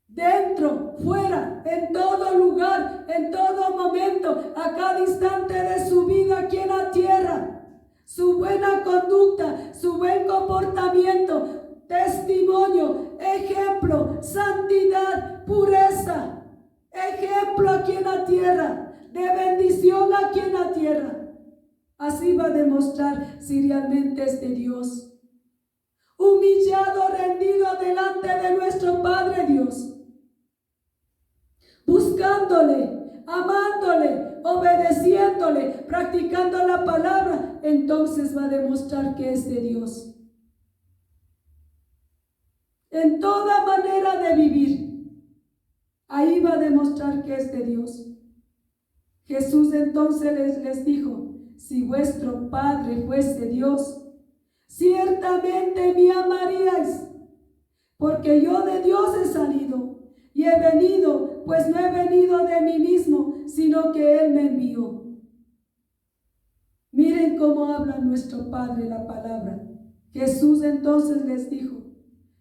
dentro, fuera, en todo lugar, en todo momento, a cada instante de su vida aquí en la tierra, su buena conducta, su buen comportamiento, testimonio, ejemplo, santidad, pureza, ejemplo aquí en la tierra, de bendición aquí en la tierra. Así va a demostrar si realmente es de Dios. Humillado, rendido delante de nuestro Padre Dios, buscándole, amándole, obedeciéndole, practicando la palabra, entonces va a demostrar que es de Dios. En toda manera de vivir, ahí va a demostrar que es de Dios. Jesús entonces les dijo: si vuestro Padre fuese Dios, ciertamente me amaríais, porque yo de Dios he salido y he venido, pues no he venido de mí mismo, sino que Él me envió. Miren cómo habla nuestro Padre la palabra. Jesús entonces les dijo: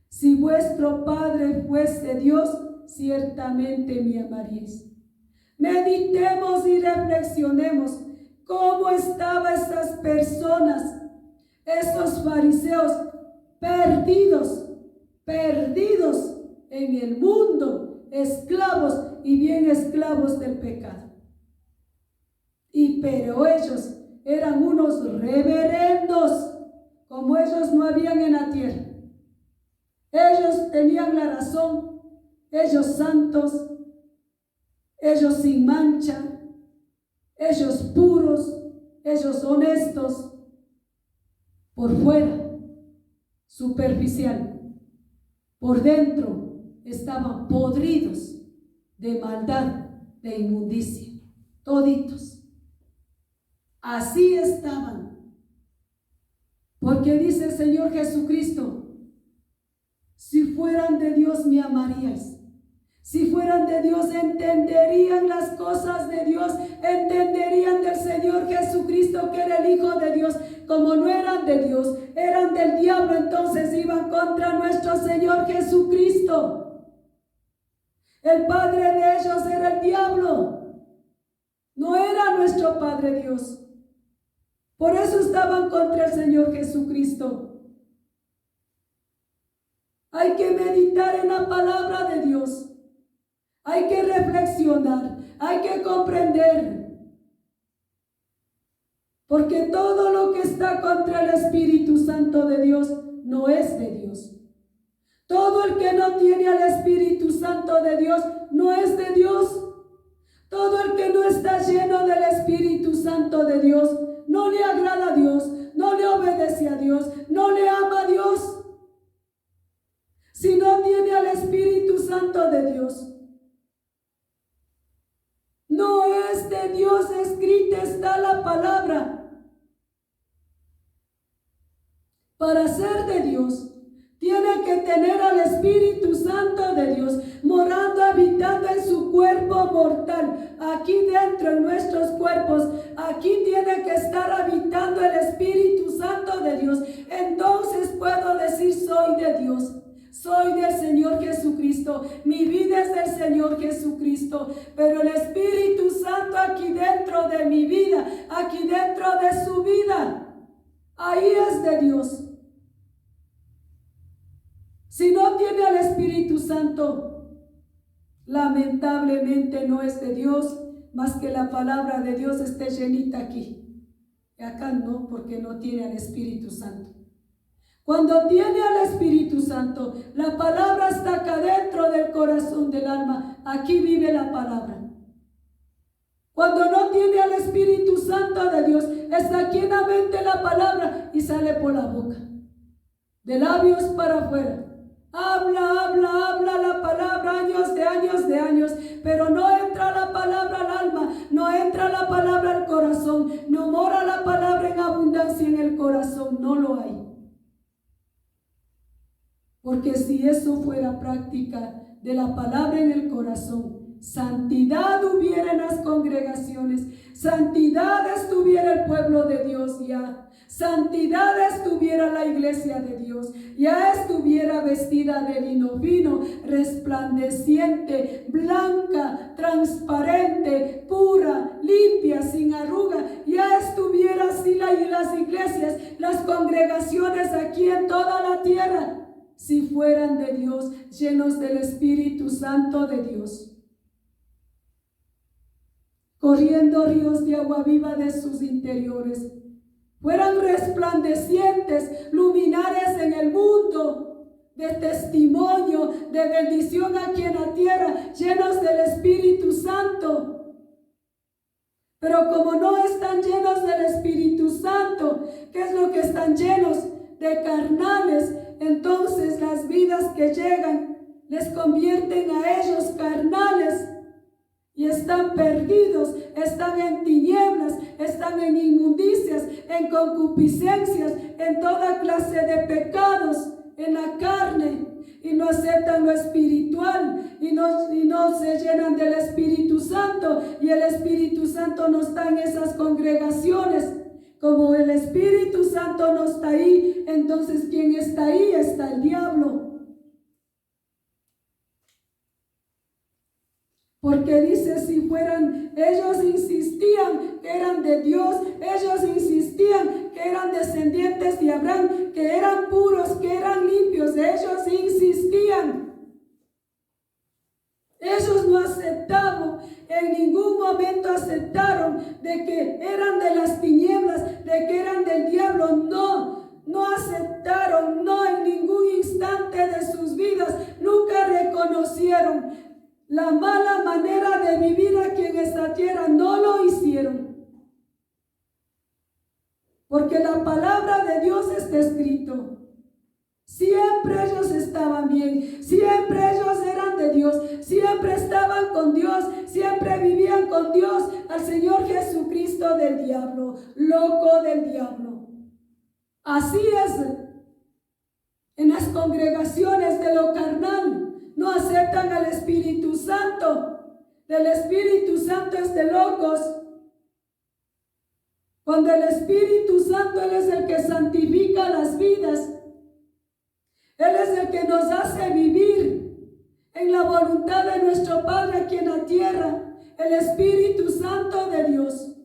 si vuestro Padre fuese Dios, ciertamente me amaríais. Meditemos y reflexionemos cómo estaban esas personas, esos fariseos perdidos en el mundo, esclavos y bien esclavos del pecado. Pero ellos eran unos reverendos, como ellos no habían en la tierra. Ellos tenían la razón, ellos santos, ellos sin mancha, ellos puros, ellos honestos, por fuera, superficial, por dentro estaban podridos de maldad, de inmundicia, toditos. Así estaban, porque dice el Señor Jesucristo: si fueran de Dios me amaríais. Si fueran de Dios, entenderían las cosas de Dios, entenderían del Señor Jesucristo que era el Hijo de Dios. Como no eran de Dios, eran del diablo, entonces iban contra nuestro Señor Jesucristo. El padre de ellos era el diablo, no era nuestro Padre Dios. Por eso estaban contra el Señor Jesucristo. Hay que meditar en la palabra de Dios. Hay que reflexionar, hay que comprender, porque todo lo que está contra el Espíritu Santo de Dios no es de Dios. Todo el que no tiene al Espíritu Santo de Dios no es de Dios. Todo el que no está lleno del Espíritu Santo de Dios no le agrada a Dios, no le obedece a Dios, no le ama a Dios. Si no tiene al Espíritu Santo de Dios, no es de Dios. Escrita está la palabra. Para ser de Dios, tiene que tener al Espíritu Santo de Dios morando, habitando en su cuerpo mortal. Aquí dentro, en nuestros cuerpos, aquí tiene que estar habitando el Espíritu Santo de Dios. Entonces puedo decir: soy de Dios. Soy del Señor Jesucristo, mi vida es del Señor Jesucristo, pero el Espíritu Santo aquí dentro de mi vida, aquí dentro de su vida, ahí es de Dios. Si no tiene al Espíritu Santo, lamentablemente no es de Dios, más que la palabra de Dios esté llenita aquí. Y acá no, porque no tiene al Espíritu Santo. Cuando tiene al Espíritu Santo, la palabra está acá dentro del corazón del alma. Aquí vive la palabra. Cuando no tiene al Espíritu Santo de Dios, está aquí en la mente la palabra y sale por la boca, de labios para afuera. Habla la palabra años de años, pero no entra la palabra al alma, no entra la palabra al corazón, no mora la palabra en abundancia en el corazón, no lo hay. Porque si eso fuera práctica de la palabra en el corazón, santidad hubiera en las congregaciones, santidad estuviera el pueblo de Dios ya, santidad estuviera la iglesia de Dios, ya estuviera vestida de lino fino, resplandeciente, blanca, transparente, pura, limpia, sin arruga, ya estuviera así las iglesias, las congregaciones aquí en toda la tierra, si fueran de Dios, llenos del Espíritu Santo de Dios, corriendo ríos de agua viva de sus interiores, fueran resplandecientes, luminares en el mundo, de testimonio, de bendición aquí en la tierra, llenos del Espíritu Santo. Pero como no están llenos del Espíritu Santo, ¿qué es lo que están llenos? De carnales. Entonces las vidas que llegan les convierten a ellos carnales y están perdidos, están en tinieblas, están en inmundicias, en concupiscencias, en toda clase de pecados, en la carne, y no aceptan lo espiritual y no se llenan del Espíritu Santo, y el Espíritu Santo no está en esas congregaciones. Como el Espíritu Santo no está ahí, entonces ¿quién está ahí? Está el diablo. Porque dice, si fueran, ellos insistían que eran de Dios, ellos insistían que eran descendientes de Abraham, que eran puros, que eran limpios, ellos insistían. Ellos no aceptaban, en ningún momento aceptaron de que eran de las tinieblas, de que eran del diablo. No aceptaron, no, en ningún instante de sus vidas, nunca reconocieron la mala manera de vivir aquí en esta tierra, no lo hicieron. Porque la palabra de Dios está escrito. Siempre ellos estaban bien, siempre ellos eran de Dios, siempre estaban con Dios, siempre vivían con Dios, al Señor Jesucristo del diablo, loco del diablo. Así es en las congregaciones de lo carnal, no aceptan al Espíritu Santo. Del Espíritu Santo es de locos. Cuando el Espíritu Santo, Él es el que santifica las vidas. Él es el que nos hace vivir en la voluntad de nuestro Padre aquí en la tierra, el Espíritu Santo de Dios.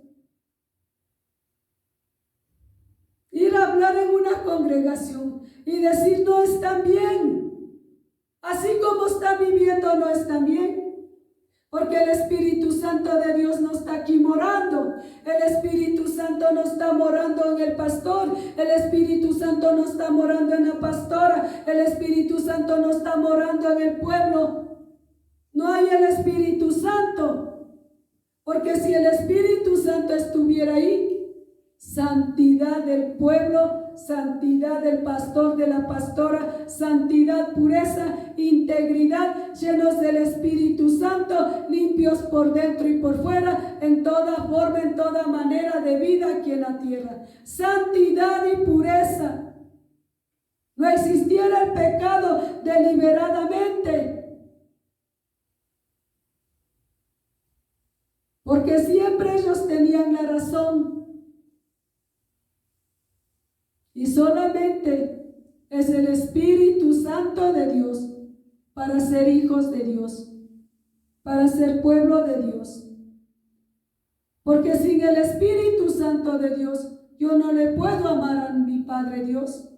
Ir a hablar en una congregación y decir no están bien, así como están viviendo no están bien. Porque el Espíritu Santo de Dios no está aquí morando. El Espíritu Santo no está morando en el pastor. El Espíritu Santo no está morando en la pastora. El Espíritu Santo no está morando en el pueblo. No hay el Espíritu Santo. Porque si el Espíritu Santo estuviera ahí, santidad del pueblo, santidad del pastor, de la pastora, santidad, pureza, integridad, llenos del Espíritu Santo, limpios por dentro y por fuera, en toda forma, en toda manera de vida aquí en la tierra. Santidad y pureza. No existiera el pecado deliberadamente. Porque siempre ellos tenían la razón. Y solamente es el Espíritu Santo de Dios para ser hijos de Dios, para ser pueblo de Dios. Porque sin el Espíritu Santo de Dios, yo no le puedo amar a mi Padre Dios.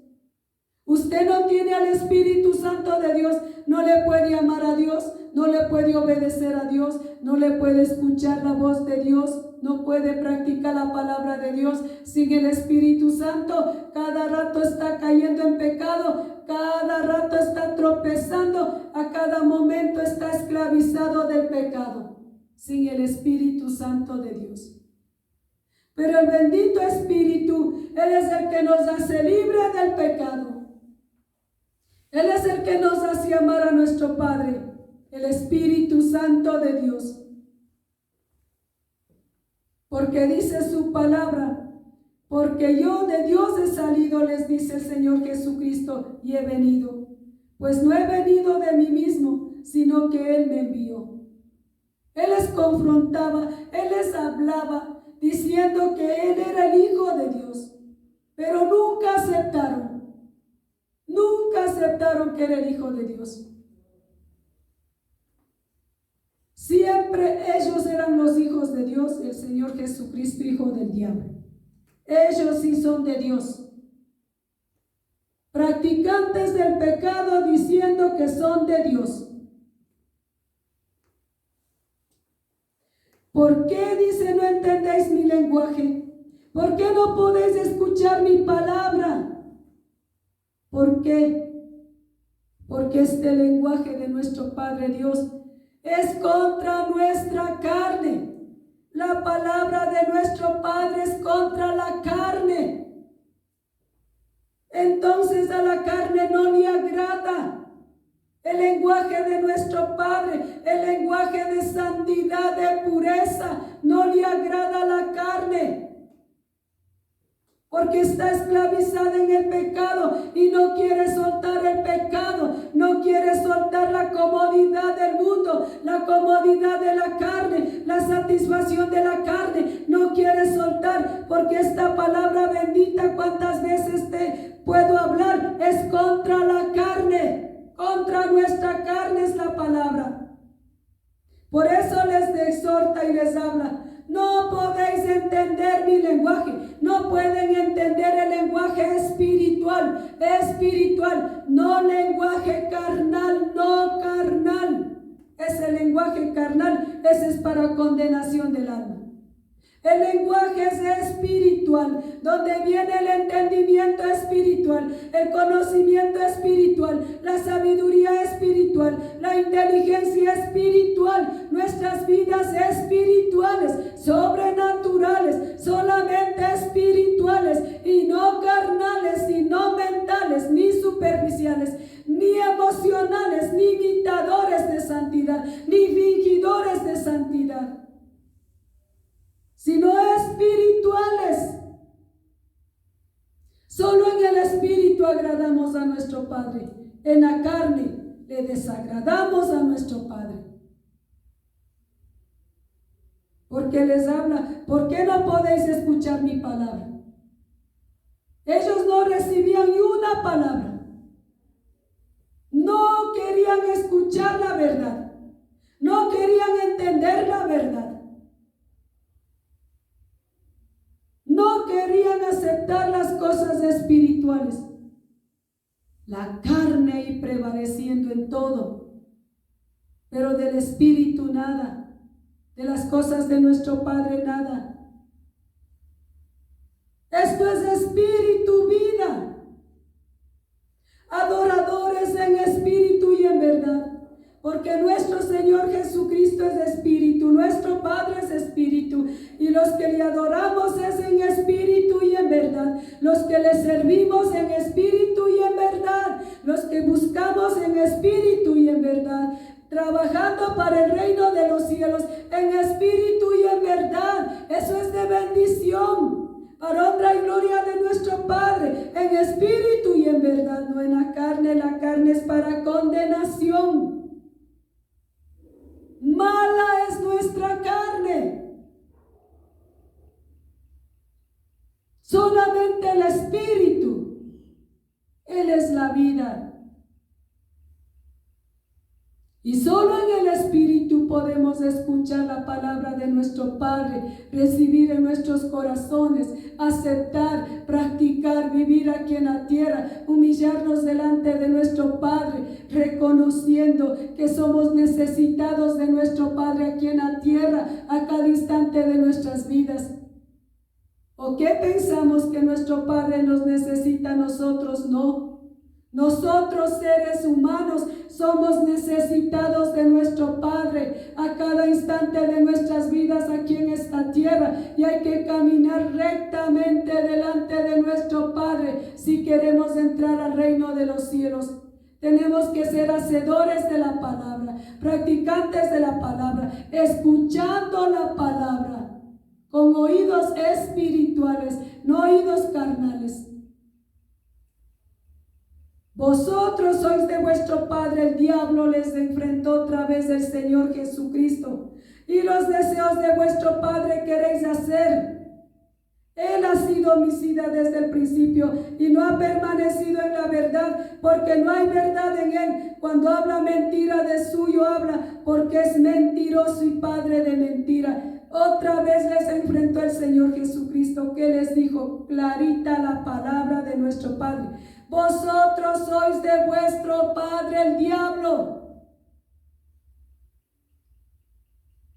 Usted no tiene al Espíritu Santo de Dios, no le puede amar a Dios, no le puede obedecer a Dios, no le puede escuchar la voz de Dios, no puede practicar la palabra de Dios. Sin el Espíritu Santo, cada rato está cayendo en pecado, cada rato está tropezando, a cada momento está esclavizado del pecado. Sin el Espíritu Santo de Dios. Pero el bendito Espíritu, Él es el que nos hace libre del pecado. Él es el que nos hace amar a nuestro Padre, el Espíritu Santo de Dios. Porque dice su palabra, porque yo de Dios he salido, les dice el Señor Jesucristo, y he venido. Pues no he venido de mí mismo, sino que Él me envió. Él les confrontaba, Él les hablaba, diciendo que Él era el Hijo de Dios. Pero nunca aceptaron que era el Hijo de Dios. Siempre ellos eran los hijos de Dios, el Señor Jesucristo, hijo del diablo. Ellos sí son de Dios. Practicantes del pecado diciendo que son de Dios. ¿Por qué, dice, no entendéis mi lenguaje? ¿Por qué no podéis escuchar mi palabra? ¿Por qué? Porque este lenguaje de nuestro Padre Dios es contra nuestra carne. La palabra de nuestro Padre es contra la carne. Entonces a la carne no le agrada el lenguaje de nuestro Padre, el lenguaje de santidad, de pureza, no le agrada a la carne. Porque está esclavizada en el pecado y no quiere soltar el pecado, no quiere soltar la comodidad del mundo, la comodidad de la carne, la satisfacción de la carne, no quiere soltar, porque esta palabra bendita, cuántas veces te puedo hablar, es contra la carne, contra nuestra carne es la palabra. Por eso les exhorta y les habla. No podéis entender mi lenguaje, no pueden entender el lenguaje espiritual, no lenguaje carnal, no carnal. Ese lenguaje carnal, ese es para condenación del alma. El lenguaje es espiritual, donde viene el entendimiento espiritual, el conocimiento espiritual, la sabiduría espiritual, la inteligencia espiritual, nuestras vidas espirituales, sobrenaturales, solamente espirituales y no carnales, y no mentales, ni superficiales, ni emocionales, ni imitadores de santidad, ni fingidores de santidad, sino espirituales. Solo en el espíritu agradamos a nuestro Padre. En la carne le desagradamos a nuestro Padre. Porque les habla, ¿por qué no podéis escuchar mi palabra? Ellos no recibían ni una palabra. No querían escuchar la verdad. No querían entender la verdad. No querían aceptar las cosas espirituales. La carne ahí prevaleciendo en todo, pero del espíritu nada, de las cosas de nuestro Padre nada. Esto es espíritu, vida. Adoradores en espíritu y en verdad. Porque nuestro Señor Jesucristo es espíritu, nuestro Padre es espíritu, y los que le adoramos es en espíritu y en verdad, los que le servimos en espíritu y en verdad, los que buscamos en espíritu y en verdad, trabajando para el reino de los cielos en espíritu y en verdad. Eso es de bendición, para honra y gloria de nuestro Padre, en espíritu y en verdad, no en la carne es para condenación. Mala es nuestra carne. Solamente el espíritu, Él es la vida. Y solo en el espíritu podemos escuchar la palabra de nuestro Padre, recibir en nuestros corazones, aceptar, practicar, vivir aquí en la tierra, humillarnos delante de nuestro Padre, reconociendo que somos necesitados de nuestro Padre aquí en la tierra, a cada instante de nuestras vidas. ¿O qué pensamos que nuestro Padre nos necesita a nosotros? No. Nosotros, seres humanos, somos necesitados de nuestro Padre a cada instante de nuestras vidas aquí en esta tierra, y hay que caminar rectamente delante de nuestro Padre si queremos entrar al reino de los cielos. Tenemos que ser hacedores de la palabra, practicantes de la palabra, escuchando la palabra con oídos espirituales, no oídos carnales. Vosotros sois de vuestro padre el diablo, les enfrentó otra vez el Señor Jesucristo. y los deseos de vuestro padre queréis hacer. Él ha sido homicida desde el principio y no ha permanecido en la verdad, porque no hay verdad en él. Cuando habla mentira, de suyo habla, porque es mentiroso y padre de mentira. Otra vez les enfrentó el Señor Jesucristo, que les dijo clarita la palabra de nuestro Padre: vosotros sois de vuestro padre el diablo.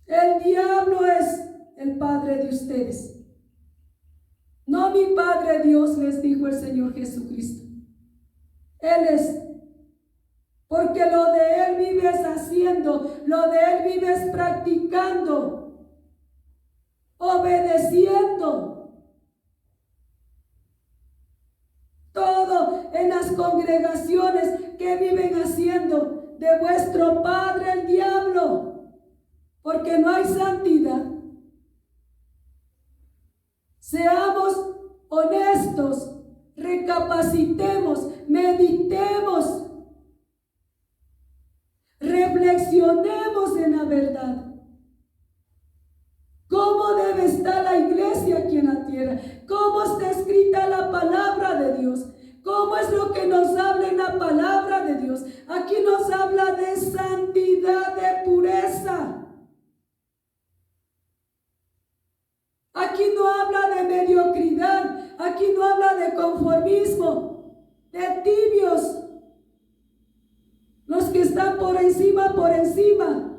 El diablo es el padre de ustedes. No mi Padre Dios, les dijo el Señor Jesucristo. Él es. Porque lo de Él vives haciendo, lo de Él vives practicando, obedeciendo. Todo en las congregaciones que viven haciendo de vuestro padre el diablo. Porque no hay santidad. Seamos honestos, recapacitemos, meditemos, reflexionemos en la verdad. ¿Cómo debe estar la iglesia aquí en la tierra? ¿Cómo está escrita la palabra de Dios? ¿Cómo es lo que nos habla en la palabra de Dios? Aquí nos habla de santidad, de pureza. Aquí no habla de mediocridad, aquí no habla de conformismo, de tibios. Los que están por encima, por encima.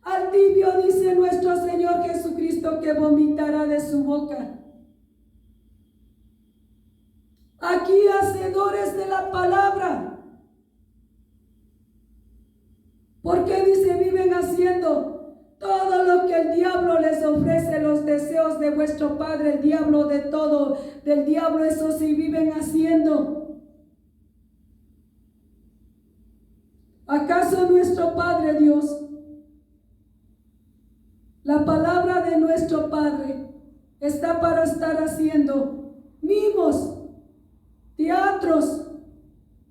Al tibio dice nuestro Señor Jesucristo que vomitará de su boca. Aquí hacedores de la palabra. Porque dice, viven haciendo todo lo que el diablo les ofrece, los deseos de vuestro padre, el diablo de todo, del diablo, eso sí viven haciendo. ¿Acaso nuestro Padre Dios, la palabra de nuestro Padre, está para estar haciendo mimos, teatros,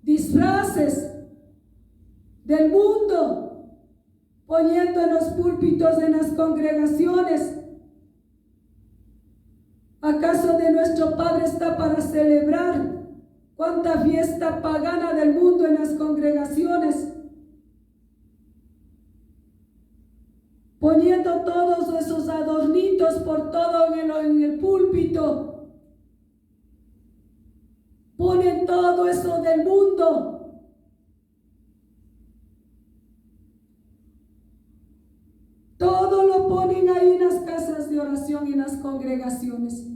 disfraces del mundo, poniendo en los púlpitos, en las congregaciones? ¿Acaso de nuestro Padre está para celebrar cuánta fiesta pagana del mundo en las congregaciones? Poniendo todos esos adornitos por todo en el púlpito. Ponen todo eso del mundo. Todo lo ponen ahí en las casas de oración y en las congregaciones.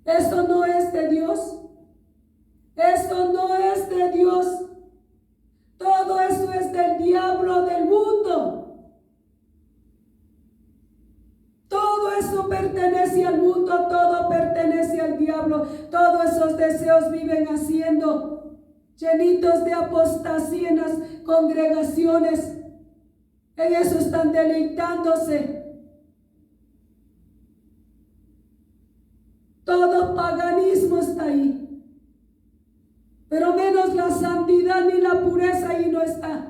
Eso no es de Dios. Eso no es de Dios. Todo eso es del diablo, del mundo. Todo eso pertenece al mundo, todo pertenece al diablo. Todos esos deseos viven haciendo, llenitos de apostasía en las congregaciones. En eso están deleitándose. Todo paganismo está ahí. Pero menos la santidad ni la pureza ahí no está.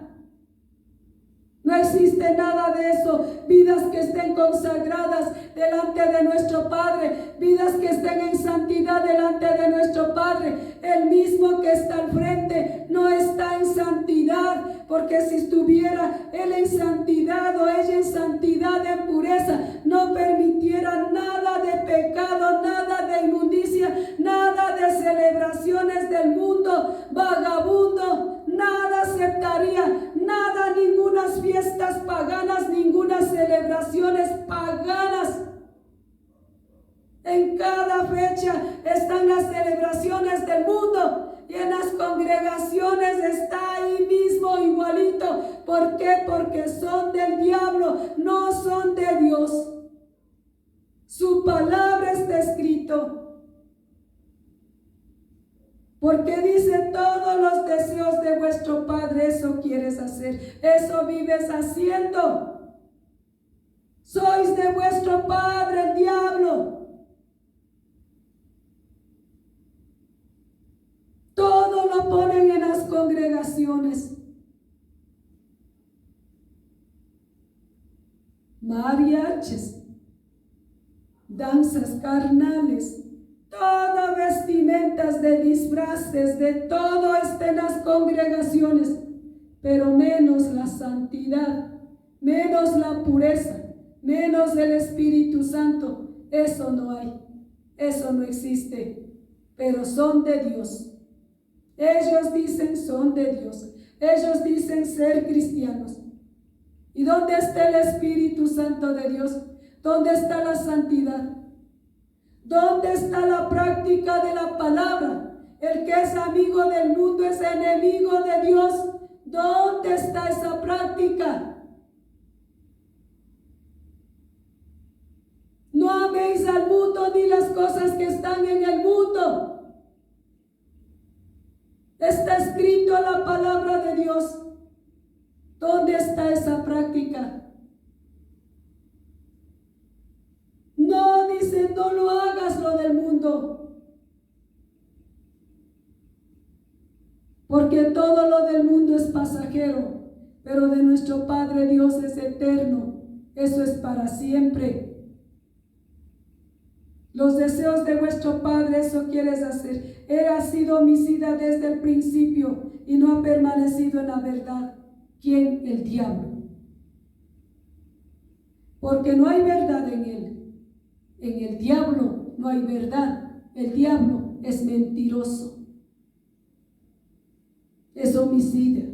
No existe nada de eso. Vidas que estén consagradas delante de nuestro Padre. Vidas que estén en santidad delante de nuestro Padre. El mismo que está al frente no está en santidad. Porque si estuviera él en santidad o ella en santidad, en pureza, no permitiera nada de pecado, nada de inmundicia, nada de celebraciones del mundo vagabundo. Nada aceptaría, nada, ningunas fiestas paganas, ninguna celebraciones paganas. En cada fecha están las celebraciones del mundo y en las congregaciones está ahí mismo igualito. ¿Por qué? Porque son del diablo, no son de Dios. Su palabra está escrito. Porque dice, todos los deseos de vuestro Padre, eso quieres hacer, eso vives haciendo. Sois de vuestro padre el diablo. Todo lo ponen en las congregaciones. mariachis, danzas carnales, todas vestimentas de disfraces, de todo está en las congregaciones, pero menos la santidad, menos la pureza, menos el Espíritu Santo. Eso no hay, eso no existe, pero son de Dios. Ellos dicen son de Dios, ellos dicen ser cristianos. ¿Y dónde está el Espíritu Santo de Dios? ¿Dónde está la santidad? ¿Dónde está la práctica de la palabra? El que es amigo del mundo es enemigo de Dios. ¿Dónde está esa práctica? No améis al mundo ni las cosas que están en el mundo. Está escrito en la palabra de Dios. ¿Dónde está esa práctica? No, dice, no lo hagas lo del mundo. Porque todo lo del mundo es pasajero, pero de nuestro Padre Dios es eterno. Eso es para siempre. Los deseos de vuestro Padre, eso quieres hacer. Él ha sido homicida desde el principio y no ha permanecido en la verdad. ¿Quién? El diablo. Porque no hay verdad en él. En el diablo no hay verdad. El diablo es mentiroso. Es homicida.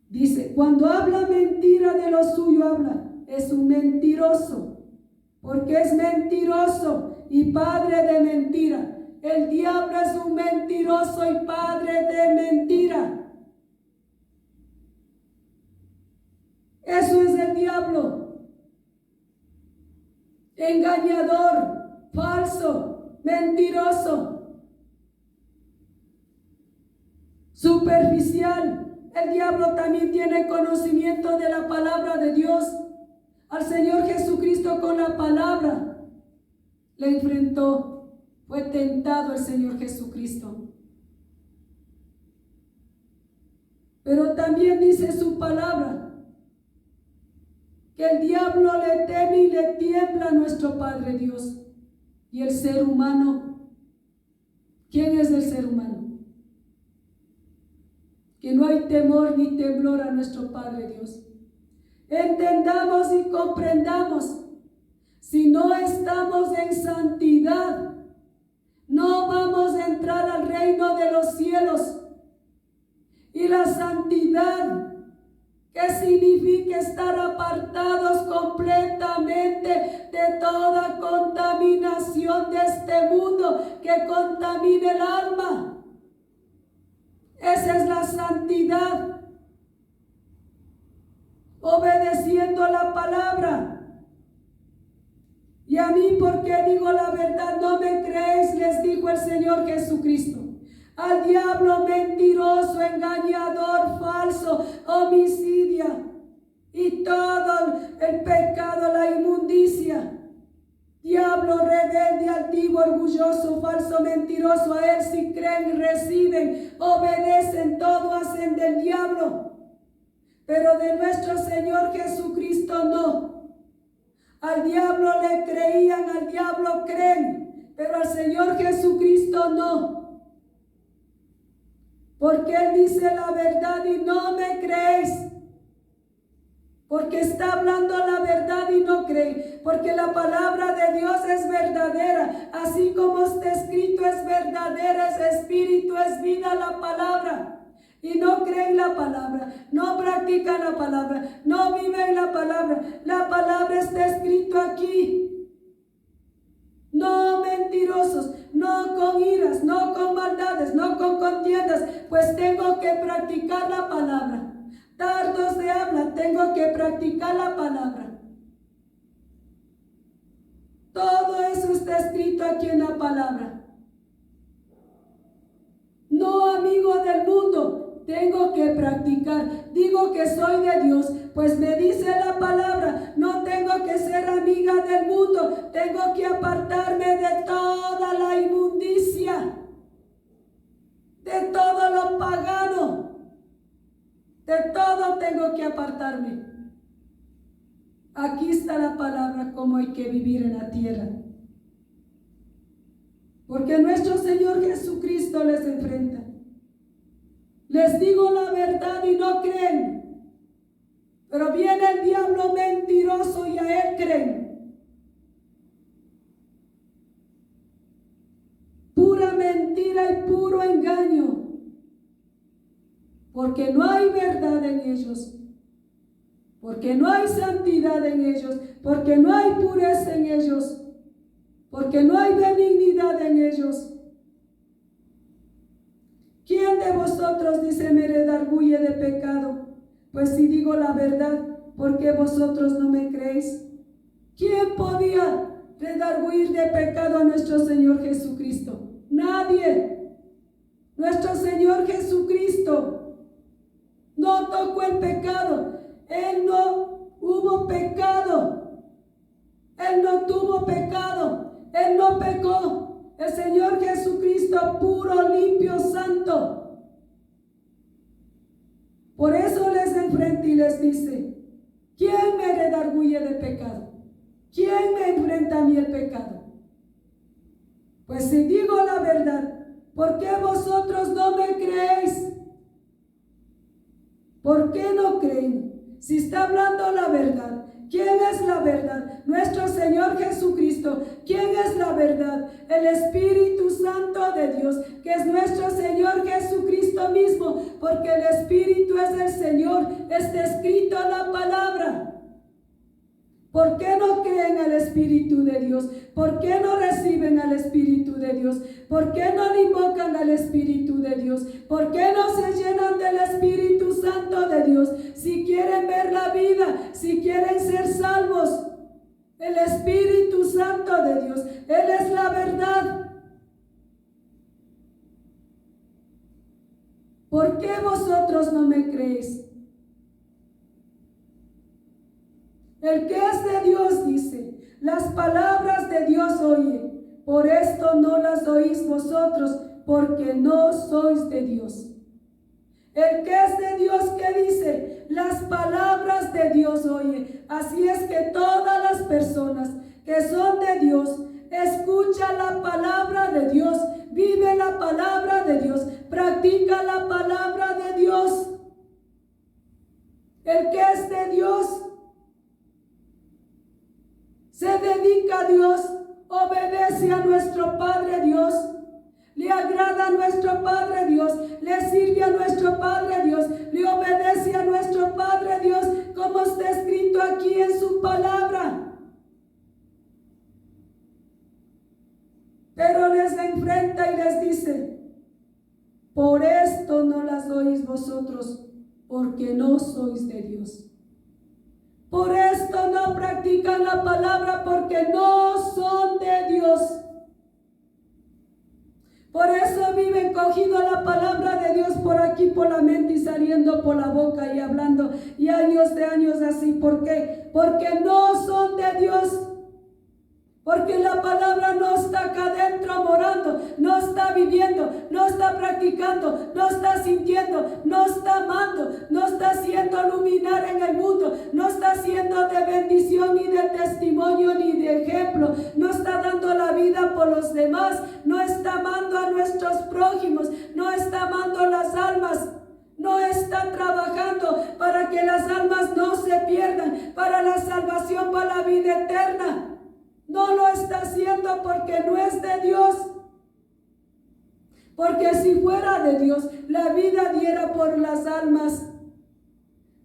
Dice, cuando habla mentira de lo suyo habla. Es un mentiroso. Porque es mentiroso y padre de mentira. El diablo es un mentiroso y padre de mentira. Eso es el diablo. Engañador, falso, mentiroso, superficial. El diablo también tiene conocimiento de la palabra de Dios. Al Señor Jesucristo con la palabra le enfrentó. Fue tentado el Señor Jesucristo. Pero también dice su palabra que el diablo le teme y le tiembla a nuestro Padre Dios. Y el ser humano, ¿quién es el ser humano? Que no hay temor ni temblor a nuestro Padre Dios. Entendamos y comprendamos, si no estamos en santidad, no vamos a entrar al reino de los cielos. Y la santidad, ¿qué significa? Estar apartados completamente de toda contaminación de este mundo que contamine el alma. Esa es la santidad. Obedeciendo la palabra. Y a mí, porque digo la verdad, no me creéis, les dijo el Señor Jesucristo. Al diablo mentiroso, engañador, falso, homicidia y todo el pecado, la inmundicia. Diablo rebelde, altivo, orgulloso, falso, mentiroso, a él si creen, reciben, obedecen, todo hacen del diablo. Pero de nuestro Señor Jesucristo no. Al diablo le creían, al diablo creen, pero al Señor Jesucristo no. Porque Él dice la verdad y no me creéis. Porque está hablando la verdad y no creen. Porque la palabra de Dios es verdadera. Así como está escrito es verdadera, es espíritu, es vida la palabra. Y no creen la palabra, no practican la palabra, no viven la palabra. La palabra está escrito aquí. No mentirosos, no con iras, no con maldades, no con contiendas, pues tengo que practicar la palabra. Tardos de habla, tengo que practicar la palabra. Todo eso está escrito aquí en la palabra. No amigo del mundo. Tengo que practicar. Digo que soy de Dios, pues me dice la palabra. No tengo que ser amiga del mundo. Tengo que apartarme de toda la inmundicia, de todo lo pagano. De todo tengo que apartarme. Aquí está la palabra, cómo hay que vivir en la tierra. Porque nuestro Señor Jesucristo les enfrenta. Les digo la verdad y no creen. Pero viene el diablo mentiroso y a él creen. Pura mentira y puro engaño. Porque no hay verdad en ellos. Porque no hay santidad en ellos. Porque no hay pureza en ellos. Porque no hay benignidad en ellos. ¿Quién de vosotros, dice, me redarguye de pecado? Pues si digo la verdad, ¿por qué vosotros no me creéis? ¿Quién podía redarguir de pecado a nuestro Señor Jesucristo? Nadie. Nuestro Señor Jesucristo no tocó el pecado. Él no hubo pecado. Él no tuvo pecado. Él no pecó. El Señor Jesucristo puro, limpio, santo. Por eso les enfrenta y les dice, ¿quién me redarguye de pecado? ¿Quién me enfrenta a mí el pecado? Pues si digo la verdad, ¿por qué vosotros no me creéis? ¿Por qué no creen? Si está hablando la verdad. ¿Quién es la verdad? Nuestro Señor Jesucristo. ¿Quién es la verdad? El Espíritu Santo de Dios, que es nuestro Señor Jesucristo mismo, porque el Espíritu es el Señor. Está escrito en la palabra. ¿Por qué no creen al Espíritu de Dios? ¿Por qué no reciben al Espíritu de Dios? ¿Por qué no le invocan al Espíritu de Dios? ¿Por qué no se llenan del Espíritu Santo de Dios? Si quieren ver la vida, si quieren ser salvos, el Espíritu Santo de Dios, Él es la verdad. ¿Por qué vosotros no me creéis? El que es de Dios dice, las palabras de Dios oye, por esto no las oís vosotros, porque no sois de Dios. El que es de Dios, ¿qué dice? Las palabras de Dios oye. Así es que todas las personas que son de Dios, escucha la palabra de Dios, vive la palabra de Dios, practica la palabra de Dios. El que es de Dios se dedica a Dios, obedece a nuestro Padre Dios, le agrada a nuestro Padre Dios, le sirve a nuestro Padre Dios, le obedece a nuestro Padre Dios, como está escrito aquí en su palabra. Pero les enfrenta y les dice, por esto no las oís vosotros, porque no sois de Dios. Por esto no practican la palabra, porque no son de Dios. Por eso viven cogiendo la palabra de Dios por aquí, por la mente y saliendo por la boca y hablando y años de años así. ¿Por qué? Porque no son de Dios. Porque la palabra no está acá adentro morando, no está viviendo, no está practicando, no está sintiendo, no está amando, no está siendo luminar en el mundo, no está siendo de bendición ni de testimonio ni de ejemplo, no está dando la vida por los demás, no está amando a nuestros prójimos, no está amando las almas. No está trabajando para que las almas no se pierdan, para la salvación, para la vida eterna. No lo está haciendo porque no es de Dios. Porque si fuera de Dios, la vida diera por las almas.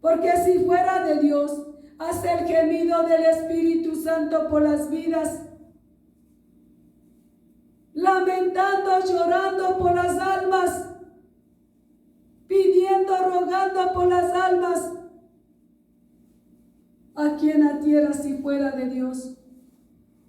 Porque si fuera de Dios, hace el gemido del Espíritu Santo por las vidas. Lamentando, llorando por las almas. Pidiendo, rogando por las almas. Aquí en la tierra si fuera de Dios.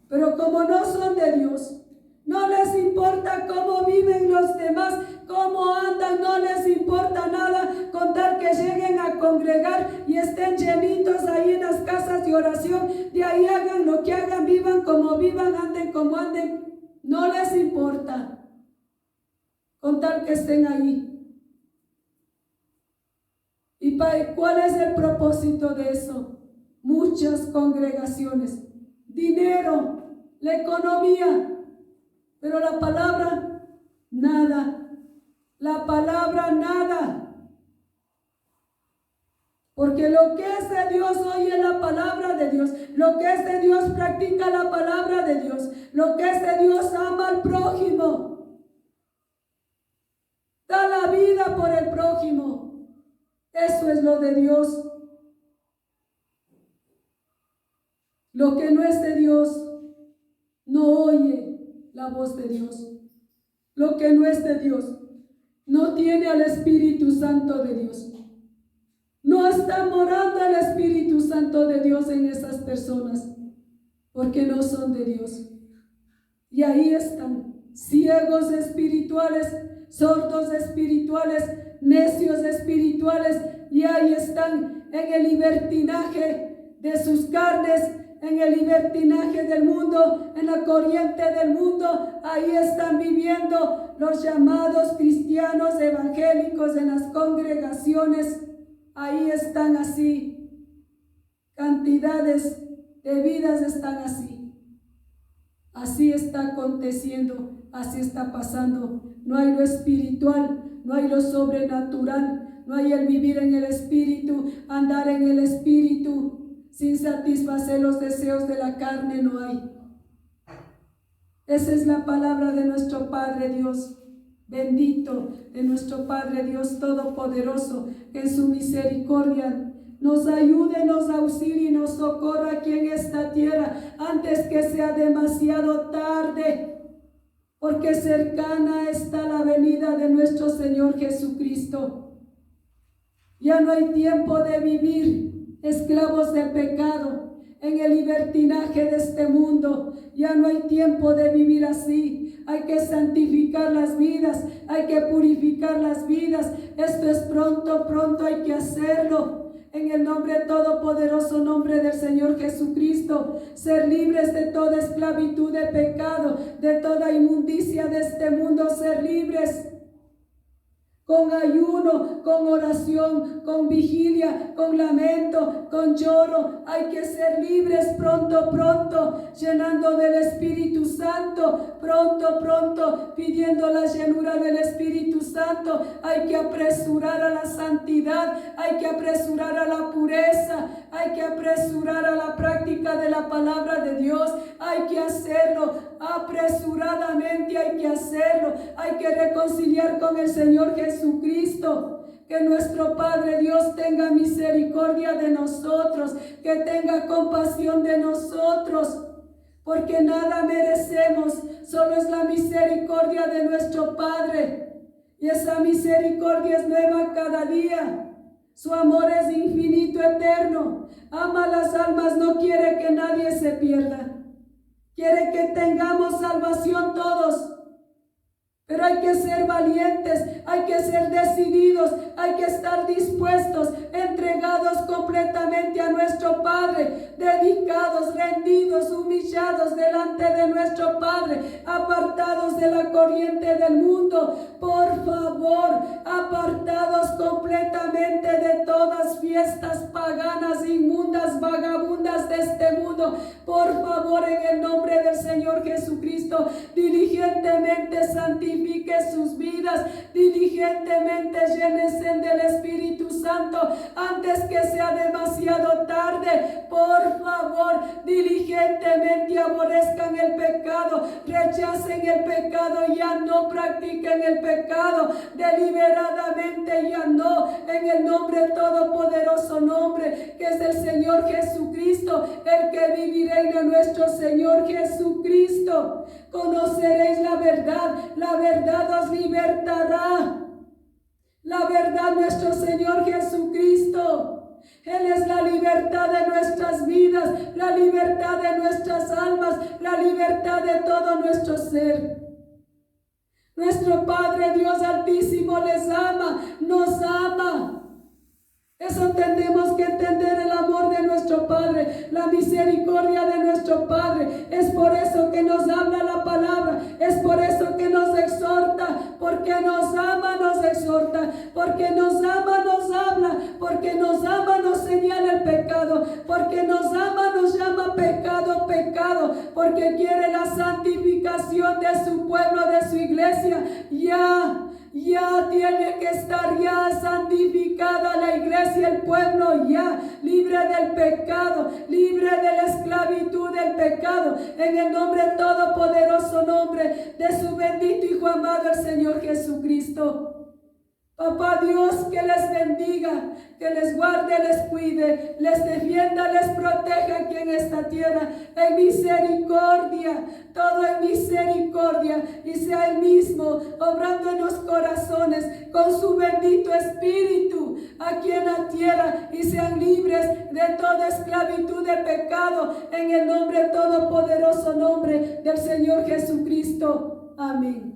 Pero como no son de Dios, no les importa cómo viven los demás, cómo andan, no les importa nada con tal que lleguen a congregar y estén llenitos ahí en las casas de oración. De ahí hagan lo que hagan, vivan como vivan, anden como anden. No les importa con tal que estén ahí. ¿Y cuál es el propósito de eso? muchas congregaciones, dinero, la economía, pero la palabra, nada. La palabra, nada. Porque lo que es de Dios oye la palabra de Dios. Lo que es de Dios practica la palabra de Dios. Lo que es de Dios ama al prójimo. Da la vida por el prójimo. Eso es lo de Dios. Lo que no es de Dios no oye la voz de Dios. Lo que no es de Dios no tiene al Espíritu Santo de Dios. No está morando el Espíritu Santo de Dios en esas personas, porque no son de Dios. Y ahí están, ciegos espirituales, sordos espirituales, necios espirituales, y ahí están en el libertinaje de sus carnes, en el libertinaje del mundo, en la corriente del mundo. Ahí están viviendo los llamados cristianos evangélicos en las congregaciones. Ahí están así, cantidades de vidas están así. Así está aconteciendo, así está pasando. No hay lo espiritual, no hay lo sobrenatural, no hay el vivir en el Espíritu, andar en el Espíritu, sin satisfacer los deseos de la carne, no hay. Esa es la palabra de nuestro Padre Dios. Bendito de nuestro Padre Dios Todopoderoso, que en su misericordia nos ayude, nos auxilie y nos socorra aquí en esta tierra antes que sea demasiado tarde, porque cercana está la venida de nuestro Señor Jesucristo. Ya no hay tiempo de vivir esclavos del pecado en el libertinaje de este mundo. Ya no hay tiempo de vivir así. Hay que santificar las vidas, hay que purificar las vidas. Esto es pronto, pronto hay que hacerlo. En el nombre todopoderoso, nombre del Señor Jesucristo, ser libres de toda esclavitud de pecado, de toda inmundicia de este mundo, ser libres. Con ayuno, con oración, con vigilia, con lamento, con lloro. Hay que ser libres pronto, pronto, llenando del Espíritu Santo. Pronto, pronto, pidiendo la llenura del Espíritu Santo. Hay que apresurar a la santidad, hay que apresurar a la pureza, hay que apresurar a la práctica de la palabra de Dios. Hay que hacerlo apresuradamente, hay que hacerlo. Hay que reconciliar con el Señor Jesucristo. Que nuestro Padre Dios tenga misericordia de nosotros, que tenga compasión de nosotros, porque nada merecemos, solo es la misericordia de nuestro Padre, y esa misericordia es nueva cada día. Su amor es infinito, eterno. Ama las almas, no quiere que nadie se pierda. Quiere que tengamos salvación todos. Pero hay que ser valientes, hay que ser decididos, hay que estar dispuestos, entregados completamente a nuestro Padre, dedicados, rendidos, humillados delante de nuestro Padre, apartados de la corriente del mundo. Por favor, apartados completamente de todas fiestas paganas, inmundas, vagabundas de este mundo. Por favor, en el nombre del Señor Jesucristo, diligentemente santifique sus vidas, diligentemente llénense del Espíritu Santo antes que sea demasiado tarde. Por favor, diligentemente aborrezcan el pecado, rechacen el pecado, ya no practiquen el pecado, deliberadamente ya no, en el nombre todopoderoso nombre que es el Señor Jesucristo, el que vive y reina nuestro Señor Jesucristo. Conoceréis la verdad os libertará. La verdad, nuestro Señor Jesucristo. Él es la libertad de nuestras vidas, la libertad de nuestras almas, la libertad de todo nuestro ser. Nuestro Padre Dios Altísimo les ama, nos ama. Eso tenemos que entender, el amor de nuestro Padre, la misericordia de nuestro Padre. Es por eso que nos habla la palabra, es por eso que nos exhorta, porque nos ama, nos exhorta, porque nos ama, nos habla, porque nos ama, nos señala el pecado. pecado, porque nos ama, nos llama pecado, pecado, porque quiere la santificación de su pueblo, de su iglesia. Ya tiene que estar ya santificada la iglesia, el pueblo ya libre del pecado, libre de la esclavitud del pecado, en el nombre todopoderoso nombre de su bendito Hijo amado, el Señor Jesucristo. Papá Dios, que les bendiga, que les guarde, les cuide, les defienda, les proteja aquí en esta tierra, en misericordia, todo en misericordia, y sea Él mismo obrando en los corazones con su bendito Espíritu aquí en la tierra, y sean libres de toda esclavitud de pecado, en el nombre todopoderoso nombre del Señor Jesucristo. Amén.